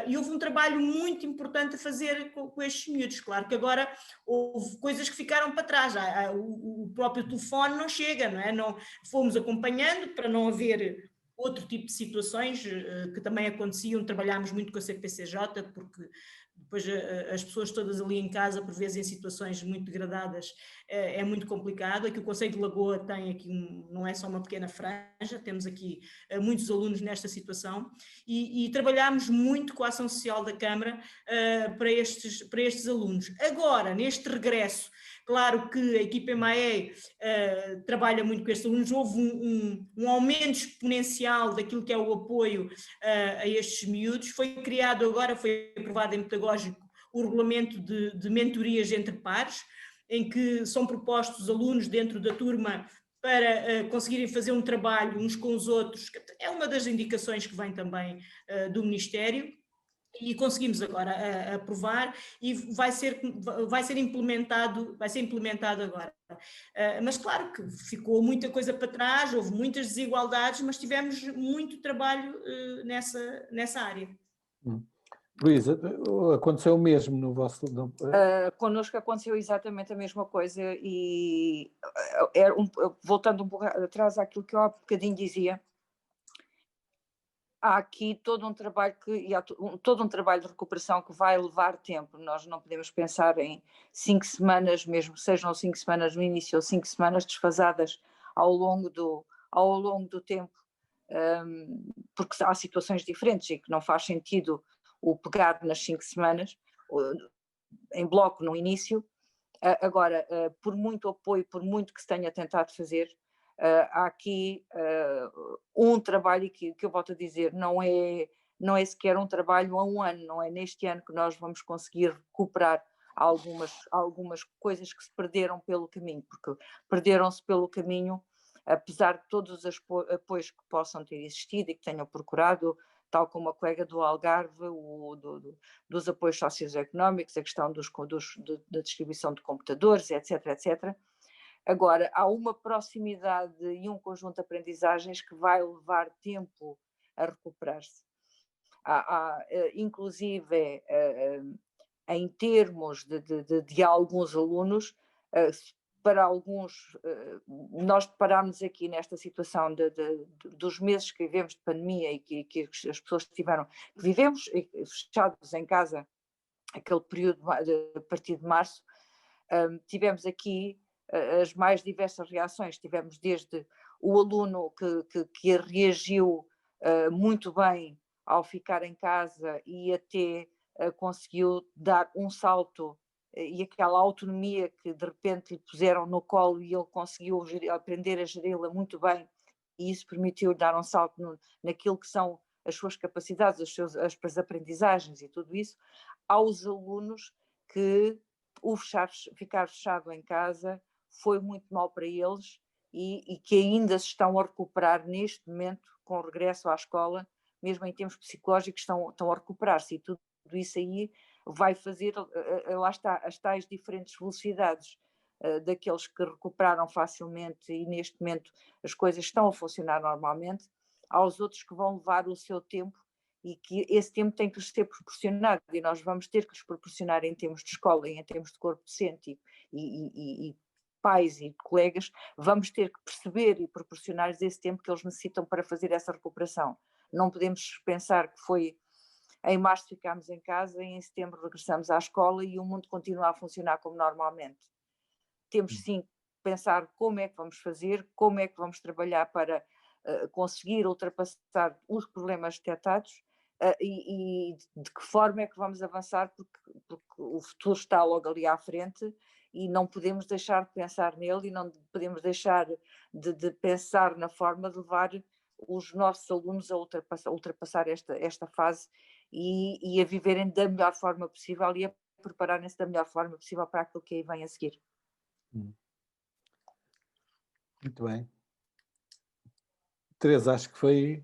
e houve um trabalho muito importante a fazer com estes miúdos. Claro que agora houve coisas que ficaram para trás, o próprio telefone não chega, não é? Não, fomos acompanhando para não haver outro tipo de situações que também aconteciam. Trabalhámos muito com a CPCJ, porque depois as pessoas todas ali em casa, por vezes em situações muito degradadas, é muito complicado. Aqui o Conselho de Lagoa tem aqui, não é só uma pequena franja, temos aqui muitos alunos nesta situação, e trabalhámos muito com a ação social da Câmara para estes alunos. Agora, neste regresso, claro que a equipa EMAE trabalha muito com estes alunos, houve um aumento exponencial daquilo que é o apoio a estes miúdos. Foi criado agora, foi aprovado em pedagógico, o regulamento de mentorias entre pares, em que são propostos alunos dentro da turma para conseguirem fazer um trabalho uns com os outros. É uma das indicações que vem também do Ministério. E conseguimos agora aprovar, e vai ser implementado agora. Mas claro que ficou muita coisa para trás, houve muitas desigualdades, mas tivemos muito trabalho nessa área. Luísa, aconteceu o mesmo no vosso... Connosco aconteceu exatamente a mesma coisa, e voltando um pouco atrás àquilo que eu há bocadinho dizia, há aqui todo um trabalho todo um trabalho de recuperação que vai levar tempo. Nós não podemos pensar em 5 semanas, mesmo sejam 5 semanas no início ou 5 semanas desfasadas ao longo do tempo, porque há situações diferentes e que não faz sentido o pegar nas 5 semanas em bloco no início. Agora, por muito apoio, por muito que se tenha tentado fazer, há aqui um trabalho que eu volto a dizer, não é sequer um trabalho a um ano, não é neste ano que nós vamos conseguir recuperar algumas coisas que se perderam pelo caminho, porque perderam-se pelo caminho, apesar de todos os apoios que possam ter existido e que tenham procurado, tal como a colega do Algarve, dos apoios socioeconómicos, a questão da distribuição de computadores, etc, etc. Agora, há uma proximidade e um conjunto de aprendizagens que vai levar tempo a recuperar-se. Inclusive, em termos de alguns alunos, para alguns, nós deparámos aqui nesta situação dos meses que vivemos de pandemia e que as pessoas vivemos fechados em casa, aquele período a partir de março, tivemos aqui as mais diversas reações. Tivemos desde o aluno que reagiu muito bem ao ficar em casa e até conseguiu dar um salto, e aquela autonomia que de repente lhe puseram no colo e ele conseguiu aprender a geri-la muito bem, e isso permitiu-lhe dar um salto naquilo que são as suas capacidades, as aprendizagens e tudo isso. Aos alunos que ficar fechado em casa foi muito mal para eles, e que ainda se estão a recuperar neste momento com o regresso à escola, mesmo em termos psicológicos estão a recuperar-se, e tudo isso aí vai fazer, lá está, as tais diferentes velocidades daqueles que recuperaram facilmente e neste momento as coisas estão a funcionar normalmente, aos outros que vão levar o seu tempo, e que esse tempo tem que lhes ser proporcionado, e nós vamos ter que lhes proporcionar em termos de escola e em termos de corpo docente e pais e colegas, vamos ter que perceber e proporcionar-lhes esse tempo que eles necessitam para fazer essa recuperação. Não podemos pensar que foi Em março ficámos em casa, em setembro regressamos à escola e o mundo continua a funcionar como normalmente. Temos sim que pensar como é que vamos fazer, como é que vamos trabalhar para conseguir ultrapassar os problemas detectados e de que forma é que vamos avançar, porque o futuro está logo ali à frente e não podemos deixar de pensar nele e não podemos deixar de pensar na forma de levar os nossos alunos a ultrapassar esta fase e a viverem da melhor forma possível e a prepararem-se da melhor forma possível para aquilo que aí vem a seguir. Muito bem. Teresa, acho que foi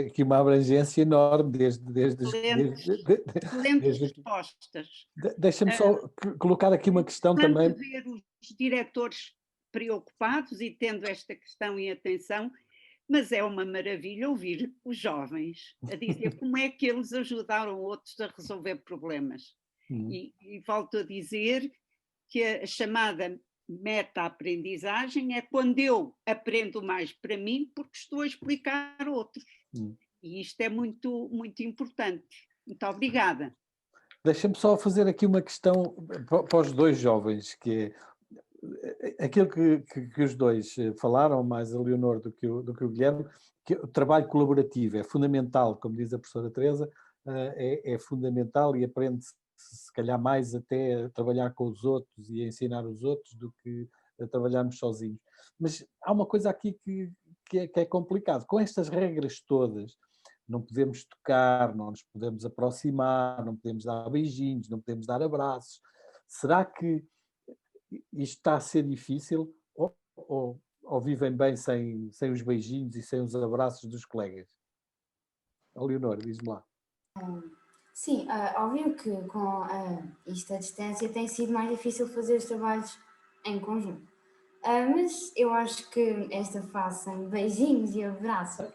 aqui uma abrangência enorme desde Excelentes respostas. Deixa-me só colocar aqui uma questão também. Ver os diretores preocupados e tendo esta questão em atenção, mas é uma maravilha ouvir os jovens a dizer como é que eles ajudaram outros a resolver problemas. E volto a dizer que a chamada meta-aprendizagem é quando eu aprendo mais para mim porque estou a explicar a outros. E isto é muito, muito importante. Muito obrigada. Deixa-me só fazer aqui uma questão para os dois jovens, que é aquilo que os dois falaram, mais a Leonor do que o Guilherme, que o trabalho colaborativo é fundamental, como diz a professora Teresa, é fundamental e aprende-se se calhar mais até a trabalhar com os outros e a ensinar os outros do que a trabalharmos sozinhos. Mas há uma coisa aqui que é complicado. Com estas regras todas, não podemos tocar, não nos podemos aproximar, não podemos dar beijinhos, não podemos dar abraços. Será que isto está a ser difícil ou vivem bem sem os beijinhos e sem os abraços dos colegas? A Leonor, diz-me lá. Sim, óbvio que com isto à distância tem sido mais difícil fazer os trabalhos em conjunto. Mas eu acho que esta fase sem beijinhos e abraços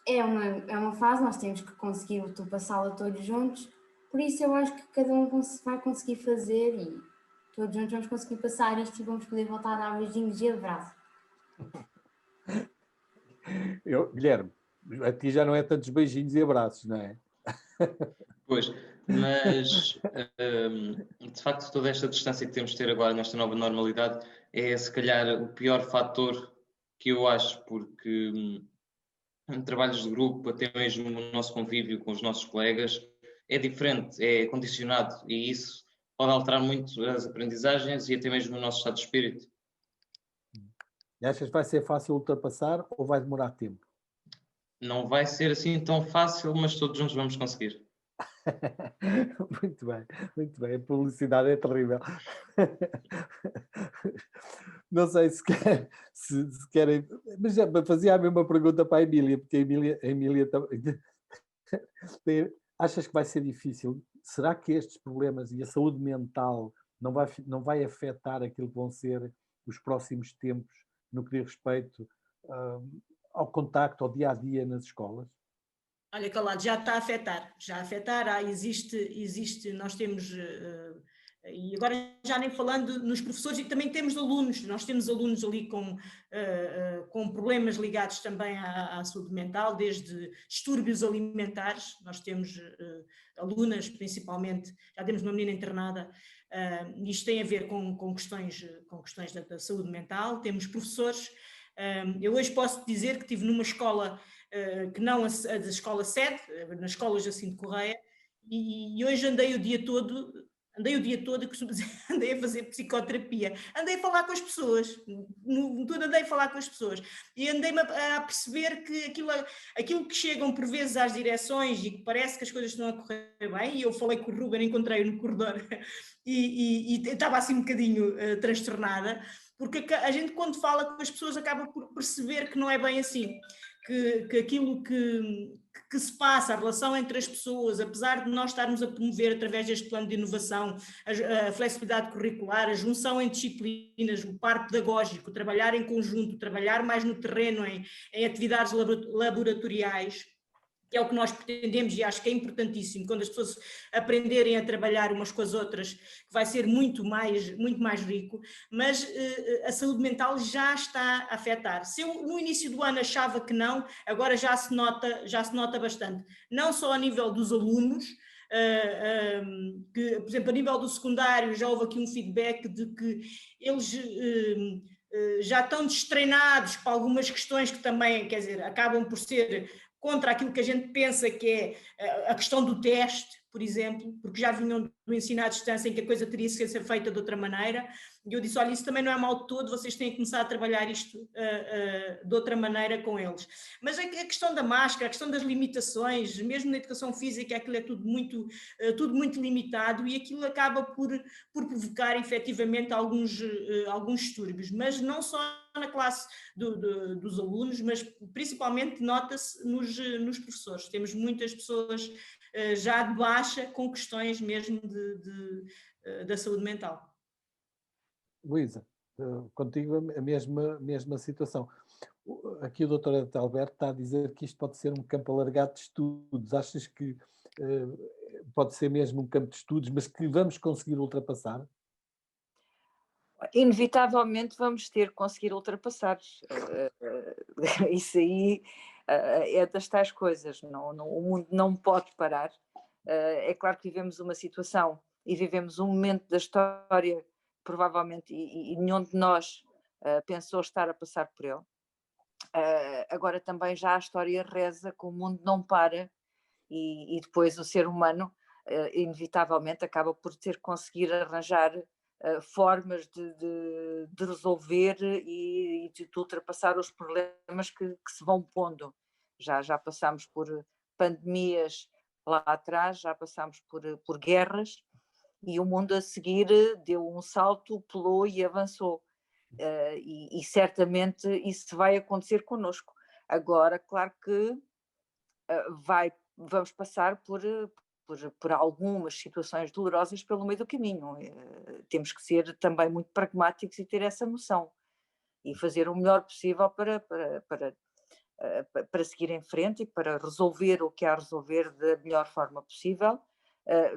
é uma fase, nós temos que conseguir ultrapassá-la todos juntos, por isso eu acho que cada um vai conseguir fazer e todos juntos vamos conseguir passar isto e vamos poder voltar a dar beijinhos e abraços. Guilherme, a ti já não é tantos beijinhos e abraços, não é? Pois, mas de facto toda esta distância que temos de ter agora nesta nova normalidade é se calhar o pior fator que eu acho, porque em trabalhos de grupo, até mesmo no nosso convívio com os nossos colegas, é diferente, é condicionado e isso pode alterar muito as aprendizagens e até mesmo o nosso estado de espírito. E achas que vai ser fácil ultrapassar ou vai demorar tempo? Não vai ser assim tão fácil, mas todos juntos vamos conseguir. Muito bem. A publicidade é terrível. Não sei se querem, mas já fazia a mesma pergunta para a Emília, porque a Emília também. Achas que vai ser difícil? Será que estes problemas e a saúde mental não vai afetar aquilo que vão ser os próximos tempos no que diz respeito ao contacto, ao dia-a-dia nas escolas? Olha, Calado, já está a afetar, existe, nós temos, e agora já nem falando nos professores, e também temos alunos, nós temos alunos ali com problemas ligados também à saúde mental, desde distúrbios alimentares, nós temos alunas principalmente, já temos uma menina internada, isto tem a ver com questões da saúde mental, temos professores, eu hoje posso dizer que estive numa escola que não a da escola sede, nas escolas Jacinto Correia, e hoje andei o dia todo, costumo dizer, andei a fazer psicoterapia, andei a falar com as pessoas, andei a falar com as pessoas, e andei-me a perceber que aquilo que chegam por vezes às direções e que parece que as coisas estão a correr bem, e eu falei com o Ruben, encontrei-o no corredor, e estava assim um bocadinho transtornada, porque a gente quando fala com as pessoas acaba por perceber que não é bem assim. Que aquilo que se passa, a relação entre as pessoas, apesar de nós estarmos a promover através deste plano de inovação a flexibilidade curricular, a junção em disciplinas, o par pedagógico, trabalhar em conjunto, trabalhar mais no terreno, em atividades laboratoriais, que é o que nós pretendemos e acho que é importantíssimo, quando as pessoas aprenderem a trabalhar umas com as outras, que vai ser muito mais rico, mas a saúde mental já está a afetar. Se eu no início do ano achava que não, agora já se nota bastante, não só a nível dos alunos, que, por exemplo, a nível do secundário já houve aqui um feedback de que eles já estão destreinados para algumas questões que também, quer dizer, acabam por ser contra aquilo que a gente pensa que é a questão do teste, por exemplo, porque já vinham do ensino à distância em que a coisa teria que ser feita de outra maneira, e eu disse, olha, isso também não é mal de todo, vocês têm que começar a trabalhar isto de outra maneira com eles. Mas a questão da máscara, a questão das limitações, mesmo na educação física, aquilo é tudo muito limitado e aquilo acaba por provocar efetivamente alguns distúrbios, mas não só na classe dos alunos, mas principalmente nota-se nos professores. Temos muitas pessoas já de baixa com questões mesmo da saúde mental. Luísa, contigo a mesma situação. Aqui o doutor Adalberto está a dizer que isto pode ser um campo alargado de estudos. Achas que pode ser mesmo um campo de estudos, mas que vamos conseguir ultrapassar? Inevitavelmente vamos ter que conseguir ultrapassar. Isso aí é das tais coisas. O mundo não pode parar. É claro que vivemos uma situação e vivemos um momento da história, provavelmente, e nenhum de nós pensou estar a passar por ele. Agora também já a história reza que o mundo não para e depois o ser humano inevitavelmente acaba por ter que conseguir arranjar formas de resolver e de ultrapassar os problemas que se vão pondo. Já passámos por pandemias lá atrás, já passámos por guerras e o mundo a seguir deu um salto, pulou e avançou. E certamente isso vai acontecer connosco. Agora, claro que vamos passar por algumas situações dolorosas pelo meio do caminho. Temos que ser também muito pragmáticos e ter essa noção e fazer o melhor possível para seguir em frente e para resolver o que há a resolver da melhor forma possível,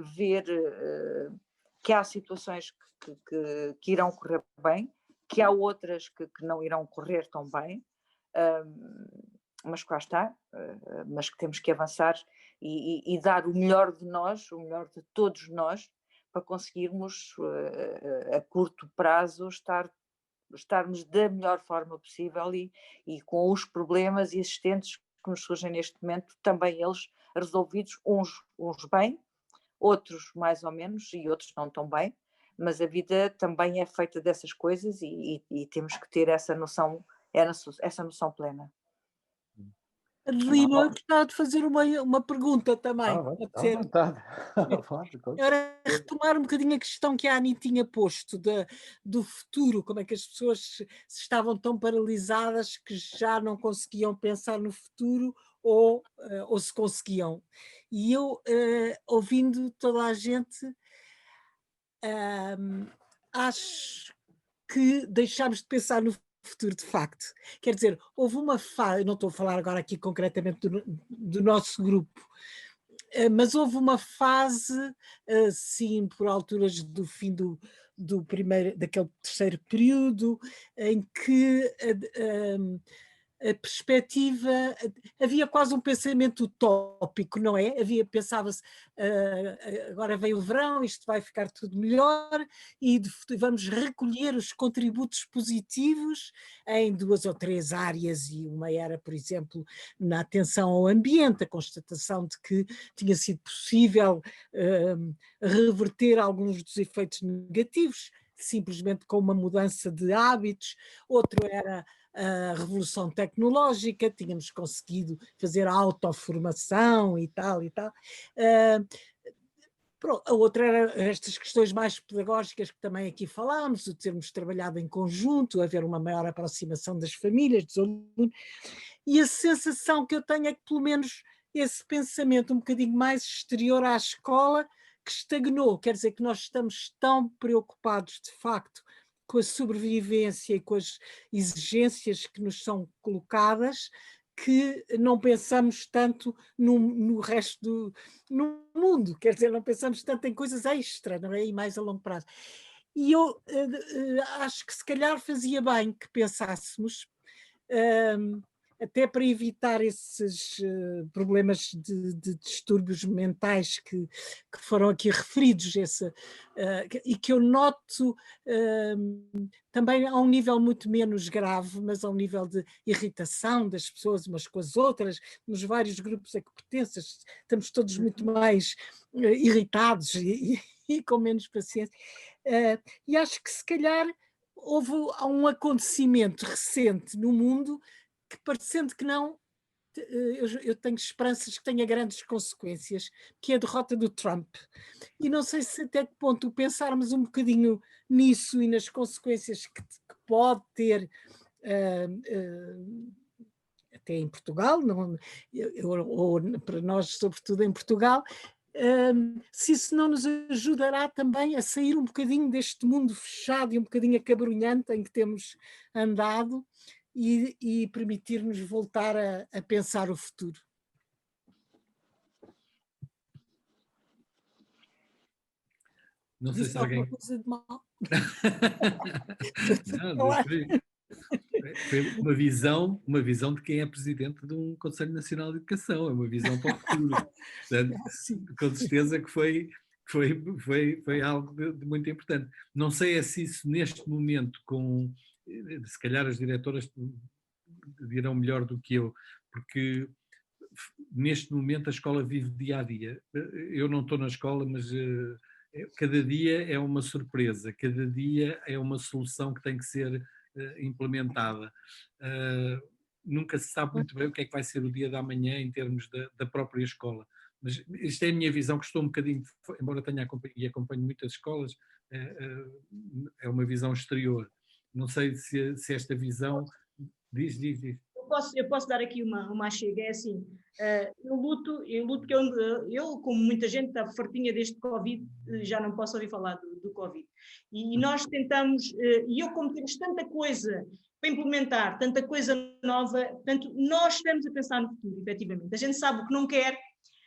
ver que há situações que irão correr bem, que há outras que não irão correr tão bem, mas cá está, mas que temos que avançar e dar o melhor de nós, o melhor de todos nós, para conseguirmos a curto prazo estarmos da melhor forma possível e com os problemas existentes que nos surgem neste momento, também eles resolvidos, uns bem, outros mais ou menos e outros não tão bem, mas a vida também é feita dessas coisas e temos que ter essa noção plena. Adelino, eu gostava de fazer uma pergunta também. Pode ser. Era retomar um bocadinho a questão que a Ani tinha posto do futuro, como é que as pessoas se estavam tão paralisadas que já não conseguiam pensar no futuro ou se conseguiam. E eu, ouvindo toda a gente, acho que deixámos de pensar no futuro de facto. Quer dizer, houve uma fase, não estou a falar agora aqui concretamente do nosso grupo, mas houve uma fase, sim, por alturas do fim daquele terceiro período, em que a perspectiva, havia quase um pensamento utópico, não é? Pensava-se, agora vem o verão, isto vai ficar tudo melhor e vamos recolher os contributos positivos em 2 ou 3 áreas, e uma era, por exemplo, na atenção ao ambiente, a constatação de que tinha sido possível reverter alguns dos efeitos negativos, simplesmente com uma mudança de hábitos. Outro era a revolução tecnológica, tínhamos conseguido fazer a autoformação e tal. A outra era estas questões mais pedagógicas que também aqui falámos, de termos trabalhado em conjunto, haver uma maior aproximação das famílias, dos alunos, e a sensação que eu tenho é que pelo menos esse pensamento um bocadinho mais exterior à escola que estagnou, quer dizer que nós estamos tão preocupados de facto com a sobrevivência e com as exigências que nos são colocadas, que não pensamos tanto no resto no mundo, quer dizer, não pensamos tanto em coisas extra, não é? E mais a longo prazo. E eu acho que se calhar fazia bem que pensássemos, até para evitar esses problemas de distúrbios mentais que foram aqui referidos, e que eu noto também a um nível muito menos grave, mas a um nível de irritação das pessoas umas com as outras, nos vários grupos a que pertenças, estamos todos muito mais irritados e com menos paciência. E acho que se calhar houve um acontecimento recente no mundo que, parecendo que não, eu tenho esperanças que tenha grandes consequências, que é a derrota do Trump. E não sei se até que ponto pensarmos um bocadinho nisso e nas consequências que pode ter até em Portugal, ou para nós, sobretudo em Portugal, se isso não nos ajudará também a sair um bocadinho deste mundo fechado e um bocadinho acabrunhante em que temos andado, e permitir-nos voltar a pensar o futuro. Não sei se alguém... coisa de mal. Não, foi uma visão de quem é presidente de um Conselho Nacional de Educação, é uma visão para o futuro. Portanto, com certeza que foi algo de muito importante. Não sei se isso neste momento, se calhar as diretoras dirão melhor do que eu, porque neste momento a escola vive dia a dia. Eu não estou na escola, mas cada dia é uma surpresa, cada dia é uma solução que tem que ser implementada. Nunca se sabe muito bem o que é que vai ser o dia da manhã em termos da própria escola. Mas isto é a minha visão, que estou um bocadinho, embora tenha acompanho muitas escolas, é uma visão exterior. Não sei se esta visão... Diz. Eu posso dar aqui uma chega, é assim, eu luto que eu, como muita gente, está fartinha deste Covid, já não posso ouvir falar do Covid. E nós tentamos, e eu como temos tanta coisa para implementar, tanta coisa nova, portanto, nós estamos a pensar no futuro, efetivamente. A gente sabe o que não quer,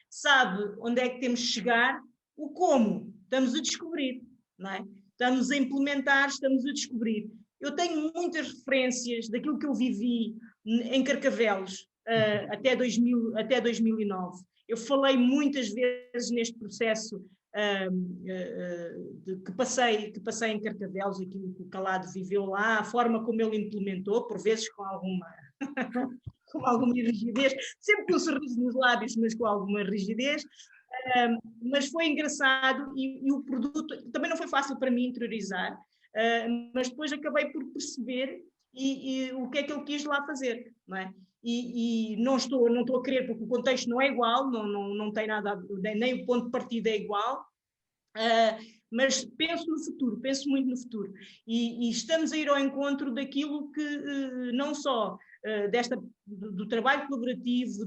sabe onde é que temos de chegar, o como, estamos a descobrir, não é? Estamos a implementar, estamos a descobrir. Eu tenho muitas referências daquilo que eu vivi em Carcavelos até 2009. Eu falei muitas vezes neste processo que passei em Carcavelos, aquilo que o Calado viveu lá, a forma como ele implementou, por vezes com alguma rigidez, sempre com um sorriso nos lábios, mas com alguma rigidez. Mas foi engraçado e o produto também não foi fácil para mim interiorizar, mas depois acabei por perceber e o que é que ele quis lá fazer, não é? E não estou a querer, porque o contexto não é igual, não tem nada, nem o ponto de partida é igual, mas penso no futuro, penso muito no futuro. E estamos a ir ao encontro daquilo que não só do trabalho colaborativo,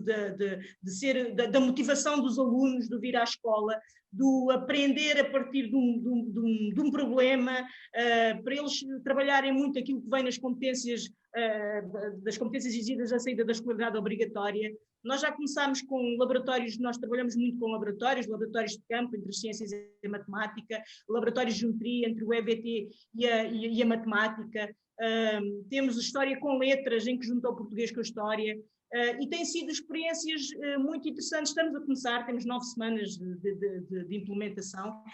da motivação dos alunos de vir à escola, do aprender a partir de um problema, para eles trabalharem muito aquilo que vem nas competências, das competências exigidas à saída da escolaridade obrigatória. Nós já começámos com laboratórios, nós trabalhamos muito com laboratórios de campo entre ciências e matemática, laboratórios de geometria entre o EBT e a matemática. Temos história com letras, em que juntou o português com a história, e têm sido experiências muito interessantes. Estamos a começar, temos 9 semanas de implementação,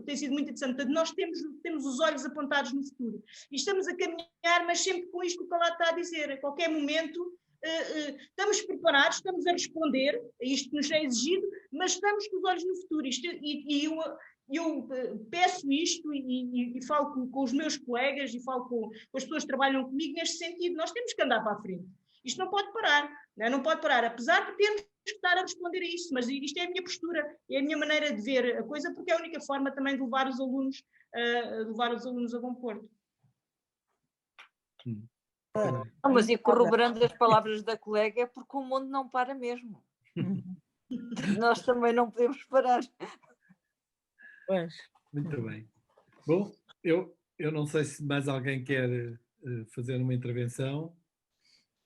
tem sido muito interessante. Portanto, nós temos os olhos apontados no futuro e estamos a caminhar, mas sempre com isto que o Calado está a dizer. A qualquer momento estamos preparados, estamos a responder a isto que nos é exigido, mas estamos com os olhos no futuro. Eu peço isto e falo com os meus colegas e falo com as pessoas que trabalham comigo neste sentido. Nós temos que andar para a frente. Isto não pode parar, não pode parar, apesar de termos que estar a responder a isto, mas isto é a minha postura, é a minha maneira de ver a coisa, porque é a única forma também de levar os alunos a bom porto. Mas e corroborando as palavras da colega, é porque o mundo não para mesmo. Nós também não podemos parar. Muito bem. Bom, eu não sei se mais alguém quer fazer uma intervenção.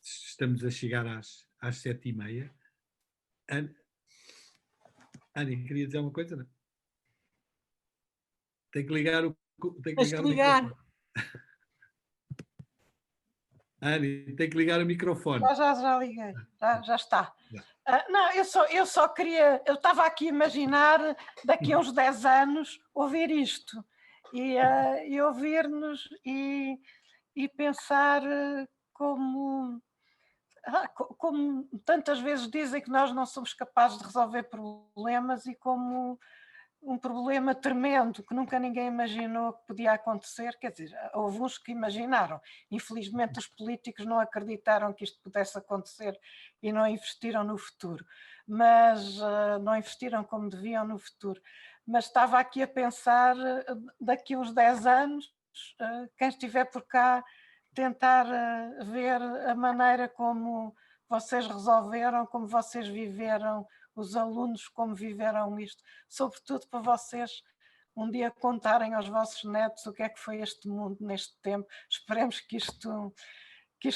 estamos a chegar às 7h30. Ana, queria dizer uma coisa, não? Tem que ligar o microfone. Ani, tem que ligar o microfone. Já liguei, já está. Não, eu só queria, eu estava aqui a imaginar daqui a uns 10 anos ouvir isto e ouvir-nos e pensar como tantas vezes dizem que nós não somos capazes de resolver problemas e como um problema tremendo que nunca ninguém imaginou que podia acontecer, quer dizer, houve uns que imaginaram, infelizmente os políticos não acreditaram que isto pudesse acontecer e não investiram no futuro, mas não investiram como deviam no futuro, mas estava aqui a pensar daqui a uns 10 anos, quem estiver por cá tentar ver a maneira como vocês resolveram, como vocês viveram, os alunos como viveram isto, sobretudo para vocês um dia contarem aos vossos netos o que é que foi este mundo neste tempo. Esperemos que isto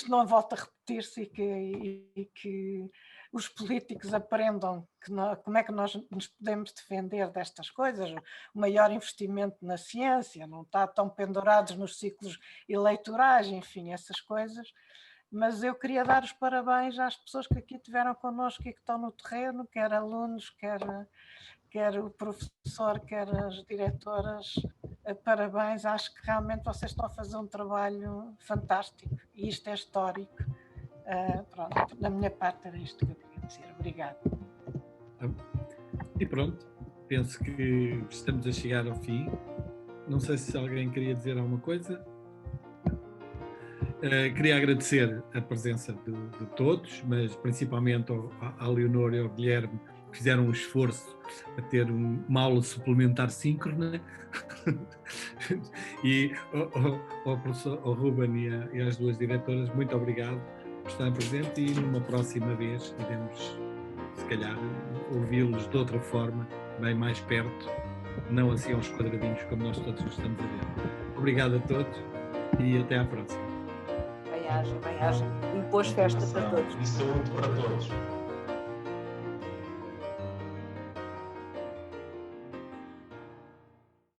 não volte a repetir-se e que os políticos aprendam como é que nós nos podemos defender destas coisas, o maior investimento na ciência, não está tão pendurados nos ciclos eleitorais, enfim, essas coisas. Mas eu queria dar os parabéns às pessoas que aqui estiveram connosco e que estão no terreno, quer alunos, quer o professor, quer as diretoras. Parabéns, acho que realmente vocês estão a fazer um trabalho fantástico e isto é histórico. Pronto, da minha parte era isto que eu queria dizer. Obrigada. E pronto, penso que estamos a chegar ao fim. Não sei se alguém queria dizer alguma coisa. Queria agradecer a presença de todos, mas principalmente à Leonor e ao Guilherme, que fizeram um esforço a ter uma aula suplementar síncrona, e ao professor, ao Ruben e às duas diretoras, muito obrigado por estarem presentes, e numa próxima vez iremos, se calhar, ouvi-los de outra forma, bem mais perto, não assim aos quadradinhos como nós todos gostamos de ver. Obrigado a todos e até à próxima. Bem-aja. E boas festas para todos. E saúde para todos.